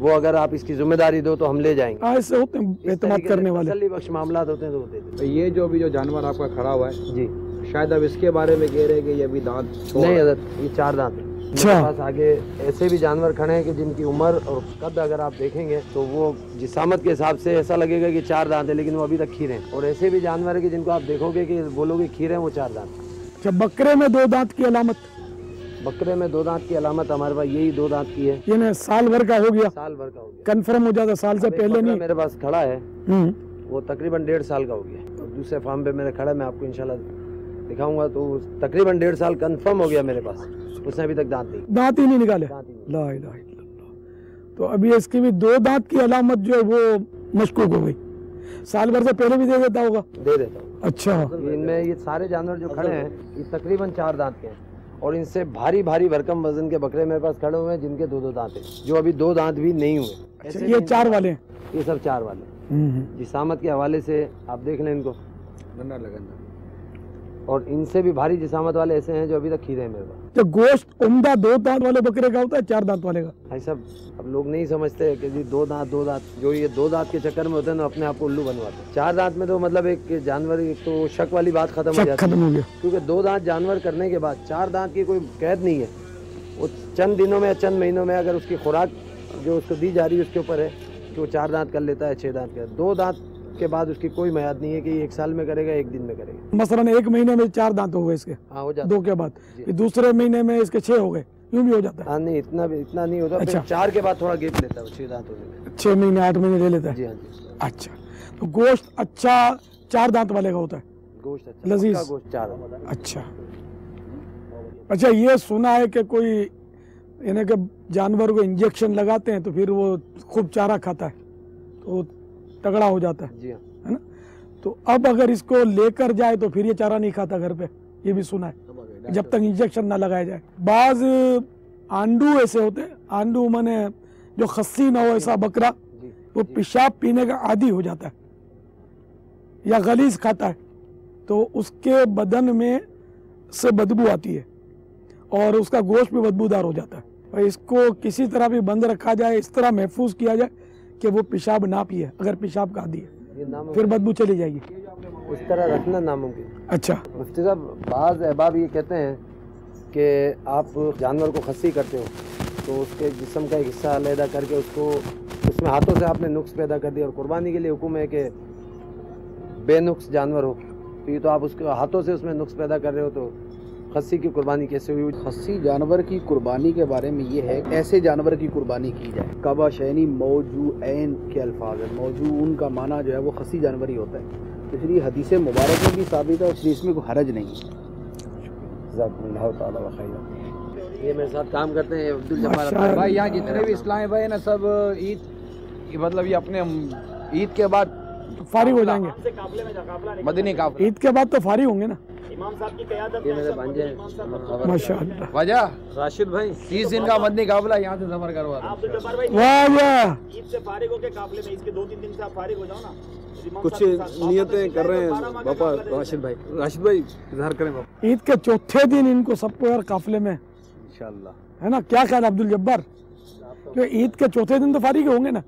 S: وہ اگر آپ اس کی ذمہ داری دو تو ہم لے جائیں گے.
D: ایسے ہوتے ہیں اعتماد کرنے والے.
S: تسلی بخش معاملات ہوتے ہیں تو وہ دیتے ہیں.
A: یہ جو ابھی جو جانور آپ کا کھڑا ہوا ہے
S: جی
A: شاید اب اس کے بارے میں کہہ رہے ہیں کہ یہ ابھی دانت
S: نہیں حضرت, یہ 4 دانت ہیں. میرے پاس آگے ایسے بھی جانور کھڑے ہیں کہ جن کی عمر اور قد اگر آپ دیکھیں گے تو وہ جسامت کے حساب سے ایسا لگے گا کہ 4 دانت ہیں, لیکن وہ ابھی تک کھیرے ہیں. اور ایسے بھی جانور ہیں کہ جن کو آپ دیکھو گے کہ بولو گے کھیرے ہیں, وہ 4 دانت.
D: اچھا, بکرے میں 2 دانت کی علامت؟
S: بکرے میں 2 دانت کی علامت ہمارے پاس یہی 2 دانت کی ہے.
D: یعنی سال بھر کا ہو گیا؟
S: سال بھر کا ہو گیا,
D: کنفرم ہو جاتا, سال سے پہلے نہیں.
S: میرے پاس کھڑا ہے وہ تقریباً 1.5 سال کا ہو گیا. دوسرے فارم پہ میرے کھڑا ہے, میں آپ کو انشاءاللہ دکھاؤں گا. تو تقریباً 1.5 سال کنفرم ہو گیا میرے پاس, اس نے ابھی تک دانت
D: ہی نہیں نکالے. لا الہ الا اللہ. تو ابھی اس کی بھی 2 دانت کی علامت جو ہے وہ مشکوک ہو گئی. سال بھر سے پہلے بھی دے دیتا ہوگا؟
S: دے دیتا ہوں.
D: اچھا,
S: ان میں یہ سارے جانور جو کھڑے ہیں یہ تقریباً 4 دانت کے ہیں, اور ان سے بھاری بھرکم وزن کے بکرے میرے پاس کھڑے ہوئے ہیں جن کے 2 دانت ہیں, جو ابھی 2 دانت بھی نہیں ہوئے.
D: یہ 4 والے ہیں؟
S: یہ سب 4 والے. جسامت کے حوالے سے آپ دیکھ لیں ان کو, اور ان سے بھی بھاری جسامت والے ایسے ہیں جو ابھی تک کھیرے ہیں میرے پاس.
D: تو گوشت عمدہ 2 دانت والے بکرے کا ہوتا ہے 4 دانت والے کا؟
S: بھائی صاحب اب لوگ نہیں سمجھتے کہ جی 2 دانت جو یہ 2 دانت کے چکر میں ہوتے ہیں نا اپنے آپ کو الو بنواتے ہیں. 4 دانت میں تو مطلب ایک جانور, ایک تو شک والی بات ختم ہو جاتی ہے, کیونکہ 2 دانت جانور کرنے کے بعد 4 دانت کی کوئی قید نہیں ہے. وہ چند دنوں میں یا چند مہینوں میں اگر اس کی خوراک جو اس کو دی جا رہی ہے اس کے اوپر ہے کہ وہ 4 دانت کر لیتا ہے, 6 دانت کر. 2 دانت کے بعد اس کی کوئی میعاد نہیں ہے کہ یہ 1 سال میں کرے گا, 1 دن میں کرے گا.
D: مثلاً 1 مہینے میں 4 دانت ہو گئے اس کے,
S: ہاں ہو جاتا
D: 2 کے بعد, دوسرے مہینے میں اس کے 6 ہو گئے, یوں بھی ہو جاتا ہے؟
S: ہاں نہیں, اتنا نہیں ہوتا. 4 کے بعد تھوڑا گیپ لیتا ہے 6 دانت ہونے میں.
D: 6 مہینے 8 مہینے لے لیتا ہے.
S: جی ہاں جی.
D: اچھا, تو گوشت اچھا 4 دانت والے کا ہوتا ہے,
S: گوشت اچھا,
D: لذیذ
S: گوشت 4.
D: اچھا اچھا, یہ سنا ہے کہ کوئی یعنی کہ جانور کو انجیکشن لگاتے ہیں تو پھر وہ خوب چارہ کھاتا ہے تو تگڑا ہو جاتا ہے,
S: جی ہاں,
D: ہے نا. تو اب اگر اس کو لے کر جائے تو پھر یہ چارہ نہیں کھاتا گھر پہ, یہ بھی سنا ہے, جب تک انجیکشن نہ لگایا جائے. بعض آنڈو ایسے ہوتے ہیں, آنڈو مانے جو خصی نہ ہو ایسا بکرا, وہ پیشاب پینے کا عادی ہو جاتا ہے یا غلیظ کھاتا ہے تو اس کے بدن میں سے بدبو آتی ہے اور اس کا گوشت بھی بدبودار ہو جاتا ہے. اور اس کو کسی طرح بھی بند رکھا جائے, اس طرح محفوظ کیا جائے کہ وہ پیشاب نہ پیے. اگر پیشاب کا عادی ہے پھر بدبو چلی جائے گی.
S: اس طرح رکھنا ناممکن.
D: اچھا
S: مفتی صاحب, بعض احباب یہ کہتے ہیں کہ آپ جانور کو خصی کرتے ہو تو اس کے جسم کا ایک حصہ علیحدہ کر کے اس میں ہاتھوں سے آپ نے نقص پیدا کر دیا, اور قربانی کے لیے حکم ہے کہ بے نقص جانور ہو, تو یہ تو آپ اس کے ہاتھوں سے اس میں نقص پیدا کر رہے ہو, تو خصی کی قربانی کیسے ہوئی؟
A: خصی جانور کی قربانی کے بارے میں یہ ہے کہ ایسے جانور کی قربانی کی جائے. کعبہ شینی موضوعین کے الفاظ ہیں, موضوعون کا معنی جو ہے وہ خصی جانور ہی ہوتا ہے, اس لیے حدیث مبارک میں بھی ثابت ہے, اس لیے اس میں کوئی حرج نہیں ہے.
S: جزاکم اللہ تعالی بخیر. یہ میرے ساتھ کام کرتے ہیں عبد الجبار
A: بھائی, یہاں جتنے بھی اسلامی بھائی نا سب عید مطلب یہ اپنے عید کے بعد
D: فارغ ہو جائیں گے.
A: مدنی قافلہ
D: عید کے بعد تو فارغ ہوں گے نا.
T: امام صاحب کی قیادت
S: یہ میرے بھانجے ہیں
D: ماشاءاللہ.
A: وجہ
S: راشد بھائی
A: 30 دن کا مدنی قافلہ یہاں سے سفر کروا رہا
T: عبد الجبار بھائی,
D: واہ
T: عید سے فارغ ہو کے قافلے میں اس کے 2-3 دن سے آپ فارغ ہو جاؤ نا.
U: کچھ نیتیں کر رہے ہیں باپا راشد بھائی اظہار کریں باپا.
D: عید کے چوتھے دن ان کو سب کو یار قافلے میں
U: انشاءاللہ,
D: ہے نا. کیا خیال عبد الجبار, کہ عید کے چوتھے دن تو فارغ ہوں گے نا؟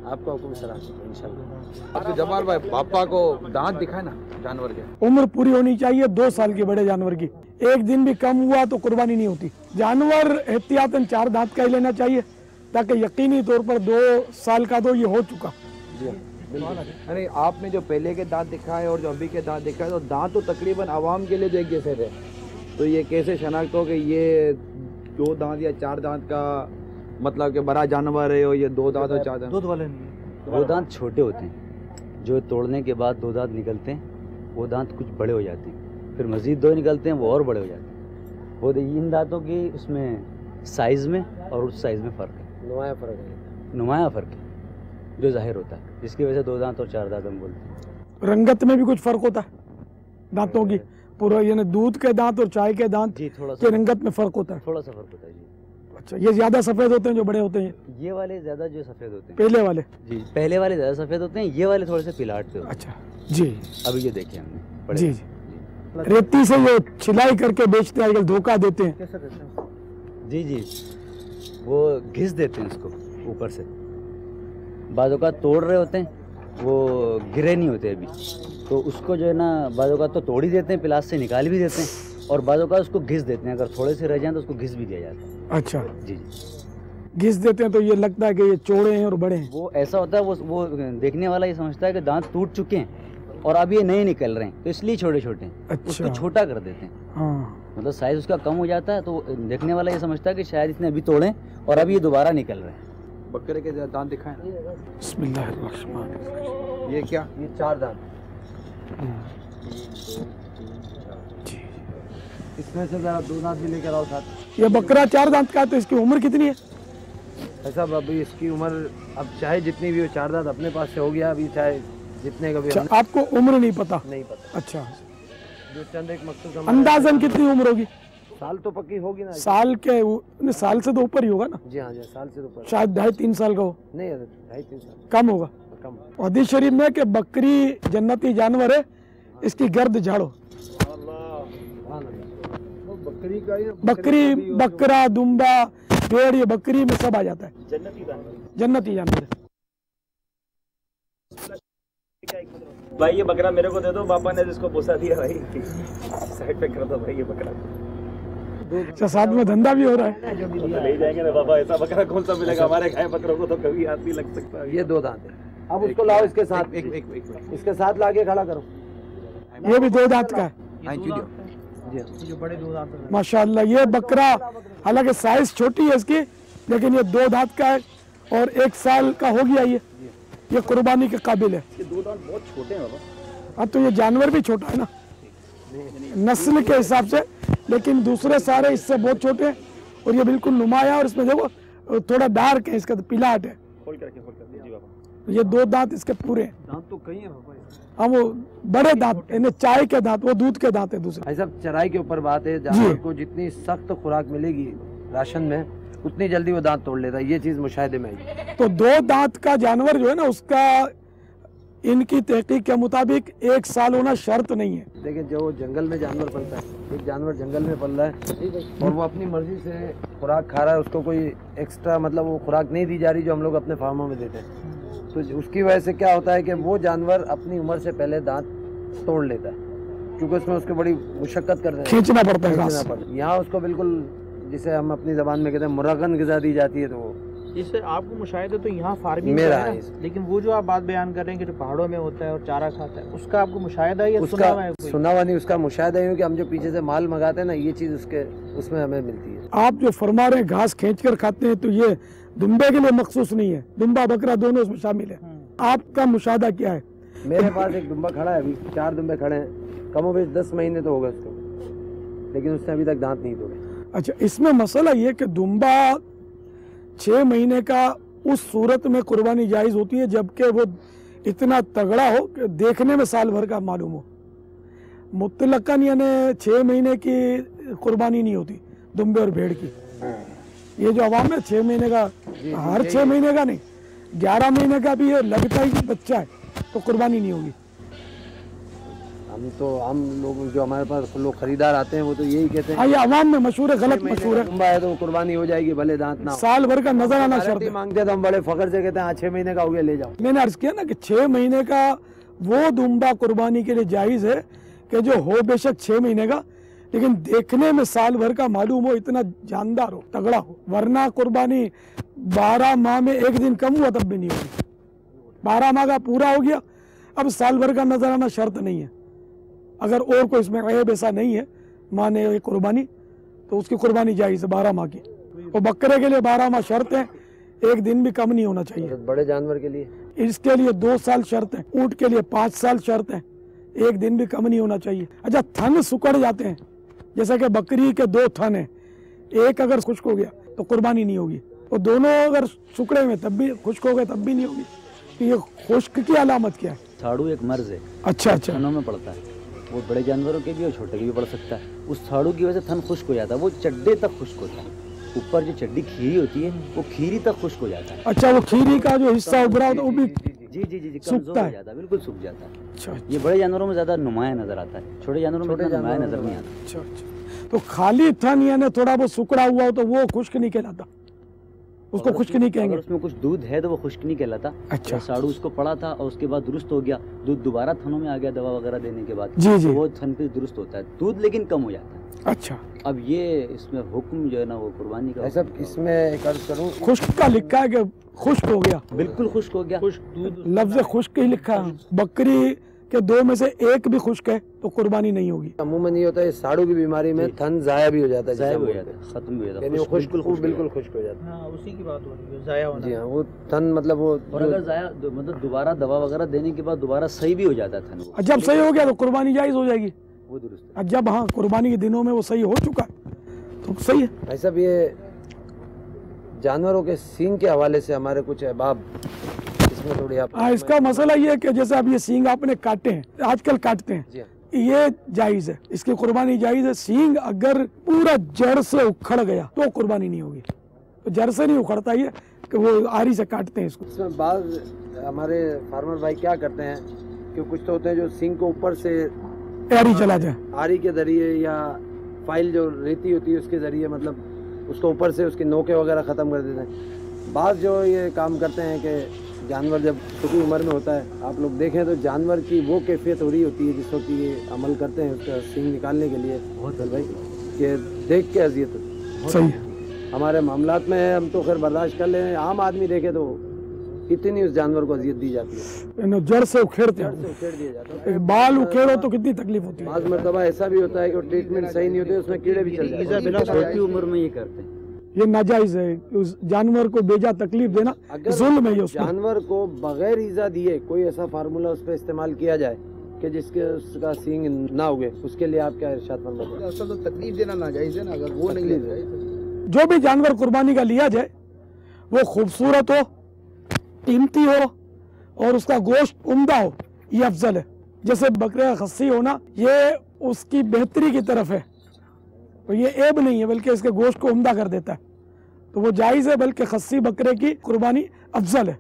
S: آپ کا حکم سلام انشاءاللہ.
A: عبد الجبار بھائی, پاپا کو دانت دکھائے نا جانور کے.
D: عمر پوری ہونی چاہیے 2 سال کے بڑے جانور کی. 1 دن بھی کم ہوا تو قربانی نہیں ہوتی. جانور احتیاطاً 4 دانت کا ہی لینا چاہیے تاکہ یقینی طور پر 2 سال کا تو یہ ہو چکا.
A: یعنی آپ نے جو پہلے کے دانت دکھائے اور جو ابھی کے دانت دکھائے, تو دانت تو تقریباً عوام کے لیے تو ایک جیسے تھے, تو یہ کیسے شناخت ہو کہ یہ 2 دانت یا 4 دانت کا مطلب کہ بڑا جانور ہے, اور یہ 2 دانت اور 4 دانت؟
U: 2 والے نہیں, 2 دانت چھوٹے ہوتے ہیں, جو توڑنے کے بعد 2 دانت نکلتے ہیں, وہ دانت کچھ بڑے ہو جاتے ہیں, پھر مزید 2 نکلتے ہیں, وہ اور بڑے ہو جاتے ہیں. وہ ان دانتوں کی اس میں سائز میں اور اس سائز میں فرق ہے, نمایاں فرق ہے جو ظاہر ہوتا ہے, جس کی وجہ سے 2 دانت اور 4 دانت ہم بولتے ہیں.
D: رنگت میں بھی کچھ فرق ہوتا ہے دانتوں کی, پورا یعنی دودھ کے دانت اور چائے کے دانت کی رنگت میں فرق ہوتا ہے.
U: تھوڑا سا فرق ہوتا ہے جی.
D: اچھا, یہ زیادہ سفید ہوتے ہیں جو بڑے ہوتے ہیں؟
U: یہ والے زیادہ جو سفید ہوتے ہیں,
D: پہلے والے
U: جی پہلے والے زیادہ سفید ہوتے ہیں, یہ والے تھوڑے سے پلاٹ پہ ہوتے ہیں.
D: اچھا جی,
U: ابھی یہ دیکھیں ہم نے
D: جی ریتی سے جو چھلائی کر کے بیچتے ہیں آج کل, دھوکہ دیتے ہیں.
U: جی وہ گھس دیتے ہیں اس کو اوپر سے, بعض اوقات توڑ رہے ہوتے ہیں, وہ گرے نہیں ہوتے ابھی, تو اس کو جو ہے نا بعض اوقات تو توڑ ہی دیتے ہیں, پلاس سے نکال بھی دیتے ہیں, اور بعض اوقات اس کو گھس دیتے ہیں, اگر تھوڑے سے رہ جائیں تو اس کو گھس بھی دیا جاتا ہے.
D: اچھا
U: جی
D: گھس دیتے ہیں تو یہ لگتا ہے کہ یہ چوڑے ہیں اور بڑے ہیں.
U: وہ ایسا ہوتا ہے, وہ دیکھنے والا یہ سمجھتا ہے کہ دانت ٹوٹ چکے ہیں اور اب یہ نئے نکل رہے ہیں, تو اس لیے چھوٹے چھوٹے ہیں, اس کو چھوٹا کر دیتے ہیں, مطلب سائز اس کا کم ہو جاتا ہے, تو دیکھنے والا یہ سمجھتا ہے کہ شاید اس نے ابھی توڑے اور اب یہ دوبارہ نکل رہے ہیں.
A: بکرے کے دانت دکھائیں.
D: بسم اللہ الرحمن الرحیم.
A: یہ کیا؟
S: یہ 4 دانت. اس میں سے ذرا 2 دانت بھی لے کر آؤ ساتھ.
D: یہ بکرا 4 دانت کا ہے, تو اس کی عمر کتنی ہے؟
S: صاحب ابھی اس کی عمر اب چاہے جتنی بھی ہو, 4 دانت اپنے پاس سے ہو گیا, ابھی چاہے جتنے کا بھی.
D: آپ کو عمر نہیں پتا؟
S: نہیں پتا.
D: اچھا,
S: جو چند ایک مقصود
D: اندازاً کتنی عمر ہوگی؟
S: سال تو پکی ہوگی نا.
D: سال کے سال سے تو اوپر ہی ہوگا نا.
S: جی ہاں, سال سے اوپر.
D: شاید 2.5-3 سال کا ہو.
S: نہیں 2.5-3 سال
D: کم ہوگا. حدیث شریف میں کہ بکری جنتی جانور ہے, اس کی گرد جھاڑو. بکری, بکرا, دمبا, بھیڑ, یہ بکری میں سب آ جاتا ہے. جنتی جانور ہے.
T: بھائی یہ بکرا میرے کو دے دو, پاپا نے جس کو بوسا دیا بھائی سائڈ پہ کر دو بھائی یہ بکرا.
D: اچھا, ساتھ میں دھندا بھی ہو رہا ہے.
T: لے جائیں گے نا بابا, ایسا بکرا کون سا ملے گا, ہمارے گائے بکروں کو تو کبھی ہاتھ نہیں لگ سکتا.
S: یہ 2 دانت ہے. اب اس کو لاؤ, اس کے ساتھ اس کے ساتھ لا کے کھڑا کرو.
D: یہ بھی 2 دانت کا ہے. ماشاءاللہ. یہ بکرا حالانکہ سائز چھوٹی ہے اس کی, لیکن یہ 2 دانت کا ہے اور 1 سال کا ہو گیا. یہ قربانی کے قابل ہے.
T: یہ 2 دانت بہت چھوٹے ہیں بابا.
D: اب تو یہ جانور بھی چھوٹا ہے نا نسل کے حساب سے, لیکن دوسرے سارے اس سے بہت چھوٹے ہیں, اور یہ بالکل نمایاں, اور اس میں دیکھو تھوڑا ڈارک ہے, اس کا پلاٹ ہے. یہ 2 دانت اس کے پورے ہیں.
S: دانت تو کئی ہیں بابا.
D: ہاں وہ بڑے دانت, چائے کے دانت, وہ دودھ کے دانت ہے دوسرے.
S: ایسا چرائی کے اوپر بات ہے, جانور کو جتنی سخت خوراک ملے گی راشن میں, اتنی جلدی وہ دانت توڑ لیتا ہے. یہ چیز مشاہدے میں آئی.
D: تو 2 دانت کا جانور جو ہے نا, اس کا ان کی تحقیق کے مطابق 1 سال ہونا شرط نہیں ہے.
S: دیکھیں جو جنگل میں جانور پلتا ہے, ایک جانور جنگل میں پل رہا ہے اور وہ اپنی مرضی سے خوراک کھا رہا ہے, اس کو کوئی ایکسٹرا مطلب وہ خوراک نہیں دی جا رہی جو ہم لوگ اپنے فارموں میں دیتے ہیں, تو اس کی وجہ سے کیا ہوتا ہے کہ وہ جانور اپنی عمر سے پہلے دانت توڑ لیتا ہے, کیونکہ اس میں اس کو بڑی مشقت کرتے ہیں,
D: کھینچنا پڑتا ہے.
S: یہاں اس کو بالکل جسے ہم اپنی زبان میں کہتے ہیں مرغن غذا دی جاتی ہے. تو وہ
C: اس سے آپ کو مشاہدہ تو یہاں فارمنگ
S: میرا
C: ہے, لیکن وہ جو آپ بات بیان کر رہے ہیں کہ جو پہاڑوں میں ہوتا ہے اور چارہ کھاتا ہے, اس کا آپ کو مشاہدہ ہے یا سنا ہوا ہے؟
S: سنا ہوا نہیں, اس کا مشاہدہ ہے کہ ہم جو پیچھے سے مال منگاتے ہیں نا, یہ چیز اس میں ہمیں ملتی ہے.
D: آپ جو فرما رہے ہیں گھاس کھینچ کر کھاتے ہیں, تو یہ دمبے کے لیے مخصوص نہیں ہے, دمبا بکرا دونوں اس میں شامل ہے. آپ کا مشاہدہ کیا ہے؟
S: میرے پاس ایک دمبا کھڑا ہے, ابھی 4 دمبے کھڑے ہیں, کم و بیش 10 مہینے تو ہوگا اس کو, لیکن اس نے ابھی تک دانت نہیں توڑے.
D: اچھا, اس میں مسئلہ یہ کہ دمبا 6 مہینے کا اس صورت میں قربانی جائز ہوتی ہے جبکہ وہ اتنا تگڑا ہو کہ دیکھنے میں سال بھر کا معلوم ہو. مطلقاً یعنی 6 مہینے کی قربانی نہیں ہوتی دمبے اور بھیڑ کی. یہ جو عوام ہے 6 مہینے کا, ہر 6 مہینے کا نہیں, 11 مہینے کا بھی ہے, لگتا ہے کہ بچہ ہے تو قربانی نہیں ہوگی.
S: ہم لوگ جو ہمارے پاس لوگ خریدار آتے ہیں وہ تو یہی کہتے ہیں.
D: ہاں, یہ عوام میں مشہور ہے, غلط مشہور ہے.
S: دمبا ہے تو قربانی ہو جائے گی بھلے دانت نہ ہو.
D: سال بھر کا نظر آنا شرط ہے.
S: مانگتے ہیں تو ہم بڑے فخر سے کہتے ہیں 6 مہینے کا ہو گیا لے جاؤ.
D: میں نے عرض کیا نا کہ 6 مہینے کا وہ دمبا قربانی کے لیے جائز ہے کہ جو ہو بے شک 6 مہینے کا, لیکن دیکھنے میں سال بھر کا معلوم ہو, اتنا جاندار ہو, تگڑا ہو. ورنہ قربانی 12 ماہ میں 1 دن کم ہوا تب بھی نہیں ہوگی. 12 ماہ کا پورا ہو گیا, اب سال بھر کا نظر آنا شرط نہیں ہے. اگر اور کوئی اس میں عیب ایسا نہیں ہے مانے یہ قربانی, تو اس کی قربانی جائز ہے 12 ماہ کی. اور بکرے کے لیے 12 ماہ شرط ہے, 1 دن بھی کم نہیں ہونا چاہیے.
S: بڑے جانور کے لیے
D: اس کے لیے 2 سال شرط ہے, اونٹ کے لیے 5 سال شرط ہے, 1 دن بھی کم نہیں ہونا چاہیے. اچھا, تھن سکڑ جاتے ہیں, جیسا کہ بکری کے 2 تھن ہیں, ایک اگر خشک ہو گیا تو قربانی نہیں ہوگی, اور دونوں اگر سکڑے میں تب بھی خشک ہو گئے تب بھی نہیں ہوگی. تو یہ خشک کی علامت کیا ہے؟
U: تھاڑو ایک مرض ہے.
D: اچھا,
U: تھنوں میں پڑتا ہے, وہ بڑے جانوروں کے بھی اور چھوٹے کے بھی پڑ سکتا ہے. اس تھاڑو کی وجہ سے تھن خشک ہو جاتا ہے, وہ چڈے تک خشک ہوتا ہے, اوپر جو چڈی کھیری ہوتی ہے وہ کھیری تک خشک ہو جاتا ہے.
D: اچھا, وہ کھیری کا جو حصہ ابھرا ہوتا ہے وہ بھی
U: جی کمزور ہو جاتا ہے, بالکل سوکھ جاتا ہے. یہ بڑے جانوروں میں زیادہ نمایاں نظر آتا ہے, چھوٹے جانوروں میں نمایاں نظر نہیں آتا.
D: اچھا, تو خالی تھن یعنی تھوڑا وہ سکڑا ہوا ہو تو وہ خشک نہیں کہلاتا, اس کو خشک نہیں کہیں گے؟
U: اس میں کچھ دودھ ہے تو وہ خشک نہیں کہلاتا.
D: اچھا.
U: ساڑو اس کو پڑا تھا اور اس کے بعد درست ہو گیا, دودھ دوبارہ تھنوں میں آ گیا دوا وغیرہ دینے کے بعد,
D: جی
U: وہ تھن پہ درست ہوتا ہے, دودھ لیکن کم ہو جاتا ہے.
D: اچھا.
U: اب یہ اس میں حکم جو ہے نا وہ قربانی کا,
S: ایسا اس میں ایک عرض کروں,
D: خشک کا لکھا ہے کہ خشک ہو گیا,
U: بالکل خشک ہو گیا,
D: لفظ خشک ہی لکھا ہے. بکری کے 2 میں سے ایک بھی خشک ہے تو قربانی نہیں ہوگی.
S: عموماً یہ ہوتا ہے ساڑو کی بیماری میں تھن ضائع بھی ہو جاتا ہے,
U: ضائع ہو جاتا ہے, ختم بھی ہو جاتا ہے,
S: یعنی وہ بالکل خشک ہو جاتا ہے.
C: ہاں اسی کی بات ہو رہی ہے, ضائع ہونا.
S: جی ہاں, وہ تھن مطلب وہ,
U: اور اگر ضائع مطلب دوبارہ دوا وغیرہ دینے کے بعد دوبارہ صحیح بھی ہو جاتا ہے تھن.
D: جب صحیح ہو گیا تو قربانی جائز ہو جائے گی.
U: وہ درست ہے.
D: جب ہاں قربانی کے دنوں میں وہ صحیح ہو چکا ہے تو صحیح ہے.
S: بھائی صاحب, یہ جانوروں کے سینگ کے حوالے سے ہمارے کچھ احباب اس میں تھوڑی آپ,
D: اس کا مسئلہ یہ ہے کہ جیسے اب یہ سینگ آپ نے کاٹے ہیں, آج کل کاٹتے ہیں, یہ جائز ہے, اس کی قربانی جائز ہے. سینگ اگر پورا جڑ سے اکھڑ گیا تو قربانی نہیں ہوگی. جڑ سے نہیں اکھڑتا یہ کہ وہ آری سے کاٹتے ہیں اس کو.
S: اس میں بعض ہمارے فارمر بھائی کیا کرتے ہیں کہ کچھ تو ہوتے ہیں جو سینگ کو اوپر سے
D: آری چلا جائے,
S: آری کے ذریعے یا فائل جو ریتی ہوتی ہے اس کے ذریعے, مطلب اس کو اوپر سے اس کی نوکیں وغیرہ ختم کر دیتے ہیں. بعض جو یہ کام کرتے ہیں کہ جانور جب چھوٹی عمر میں ہوتا ہے, آپ لوگ دیکھیں تو جانور کی وہ کیفیت ہو رہی ہوتی ہے جس وقت یہ عمل کرتے ہیں اس کا سینگ نکالنے کے لیے, بہت بھائی کہ دیکھ کے اذیت
D: صحیح.
S: ہمارے معاملات میں ہم تو خیر برداشت کر لیں, عام آدمی دیکھے تو کتنی اس جانور کو اذیت دی جاتی ہے,
D: جڑ سے اکھیڑتے ہیں,
S: اکھیڑ دیا جاتا ہے.
D: بال اکھیڑو تو کتنی تکلیف ہوتی ہے.
S: بعض مرتبہ ایسا بھی ہوتا ہے کہ ٹریٹمنٹ صحیح نہیں ہوتی, اس میں کیڑے بھی چل جاتے ہیں.
U: چھوٹی عمر میں یہ کرتے ہیں,
D: یہ ناجائز ہے. اس جانور کو بیجا تکلیف دینا ظلم ہے. یہ
S: جانور کو بغیر ایزا دیے کوئی ایسا فارمولا اس پہ استعمال کیا جائے کہ جس کے اس کا سینگ نہ ہوگے, اس کے لیے آپ کیا ارشاد فرماتے ہیں؟
A: اصل تو تکلیف دینا ناجائز ہے نا, اگر وہ نہیں لے
D: جو بھی جانور قربانی کا لیا جائے وہ خوبصورت ہو, قیمتی ہو اور اس کا گوشت عمدہ ہو, یہ افضل ہے. جیسے بکرے کا خصی ہونا یہ اس کی بہتری کی طرف ہے, تو یہ عیب نہیں ہے بلکہ اس کے گوشت کو عمدہ کر دیتا ہے, تو وہ جائز ہے, بلکہ خصی بکرے کی قربانی افضل ہے.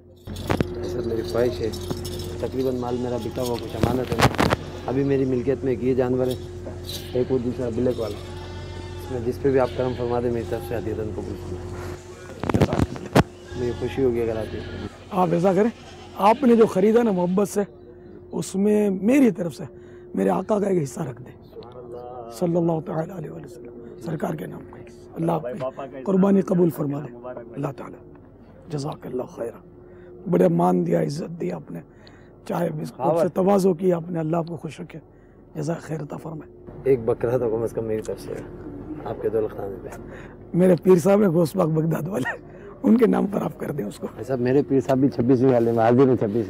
S: سر میری خواہش ہے, تقریباً مال میرا بکا ہوا کچھ امانت ہے, ابھی میری ملکیت میں ایک یہ جانور ہے, ایک اور دوسرا بلیک والا, اس میں جس پہ بھی آپ کرم فرما دیں میری طرف سے عدیداً قبول فرمائیں. مجھے خوشی ہوگی اگر
D: آپ ایسا کریں, آپ نے جو خریدا نا محبت سے, اس میں میری طرف سے میرے آقا کا ایک حصہ رکھ دیں صلی اللہ تعالیٰ علیہ وسلم, سرکار کے نام کا. اللہ آپ کی قربانی قبول فرما دے. اللہ تعالیٰ جزاک اللہ خیر. بڑے مان دیا, عزت دیا آپ نے, چاہے آپ سے تواضع کیا آپ نے, اللہ آپ کو خوش رکھے, جزاک خیر عطا فرمائے.
S: ایک بکرا تو کم از کم میری طرف سے آپ کے دولت خانے پہ.
D: میرے پیر صاحب ہیں گوشت پاک بغداد والے, ان کے نام پر آپ کر دیں اس کو.
S: صاحب میرے پیر صاحب بھی 26 والے ہیں, حاضر ہیں 26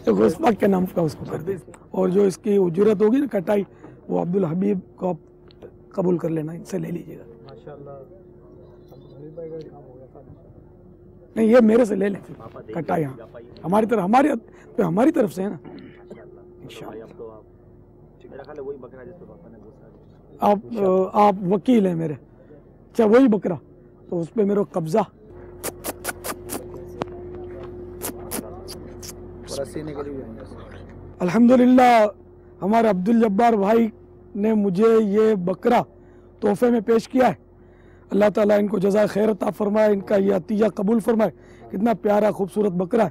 D: گوشت پاک کے نام کا اس کو کر دیں. اور جو اس کی اجرت ہوگی نا کٹائی, وہ عبدالحبیب کو آپ قبول کر لینا, ان سے لے لیجیے گا. نہیں یہ میرے سے لے لیں کٹائی, ہماری طرف سے ہے نا آپ وکیل ہیں میرے, اچھا وہی بکرا تو اس پہ میرا قبضہ. الحمدللہ ہمارے عبدالجبار بھائی نے مجھے یہ بکرا تحفے میں پیش کیا ہے. اللہ تعالیٰ ان کو جزائے خیر عطا فرمائے, ان کا یہ عطیہ قبول فرمائے. کتنا پیارا خوبصورت بکرا ہے.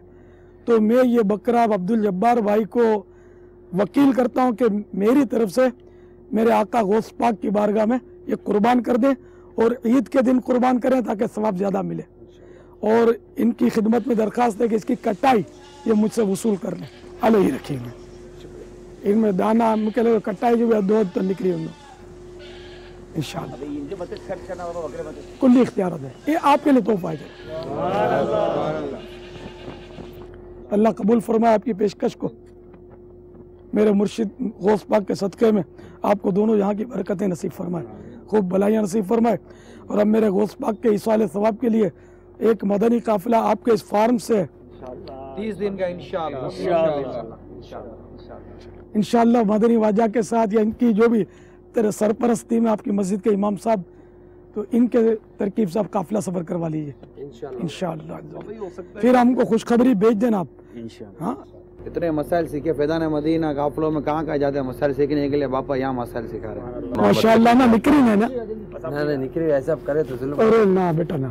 D: تو میں یہ بکرا عبدالجبار بھائی کو وکیل کرتا ہوں کہ میری طرف سے میرے آقا غوث پاک کی بارگاہ میں یہ قربان کر دیں, اور عید کے دن قربان کریں تاکہ ثواب زیادہ ملے. اور ان کی خدمت میں درخواست ہے کہ اس کی کٹائی یہ مجھ سے وصول کر لیں. الو ہی رکھیں گے ان میں دانہ کٹائی جو بھی دو تو نکلی ہوں انشاءاللہ. کلی اختیارات ہے, یہ آپ کے لیے تحفہ ہے. اللہ قبول فرمائے آپ کی پیشکش کو. میرے مرشد غوث پاک کے صدقے میں آپ کو دونوں یہاں کی برکتیں نصیب فرمائے, خوب بھلائیاں نصیب فرمائے. اور اب میرے غوث پاک کے ایصال ثواب کے لیے ایک مدنی قافلہ آپ کے اس فارم سے
A: 30 دن کا
D: انشاءاللہ مدنی واجہ کے ساتھ, یا ان کی جو بھی سرپرستی میں آپ کی مسجد کے امام صاحب, تو ان کے ترکیب سے آپ قافلہ سفر کروا لیجیے انشاءاللہ. پھر ہم کو خوشخبری بھیج دینا آپ. ہاں
A: اتنے مسائل سیکھے فیضان مدینہ قافلوں میں کہاں جاتے ہیں مسائل سیکھنے کے لیے, باپا یہاں مسائل سکھا رہے ہیں.
D: ماشاءاللہ نا نکری نہیں نا,
S: نہیں نکری ایسا کرے تو ظلم.
D: ارے نا بیٹا نا,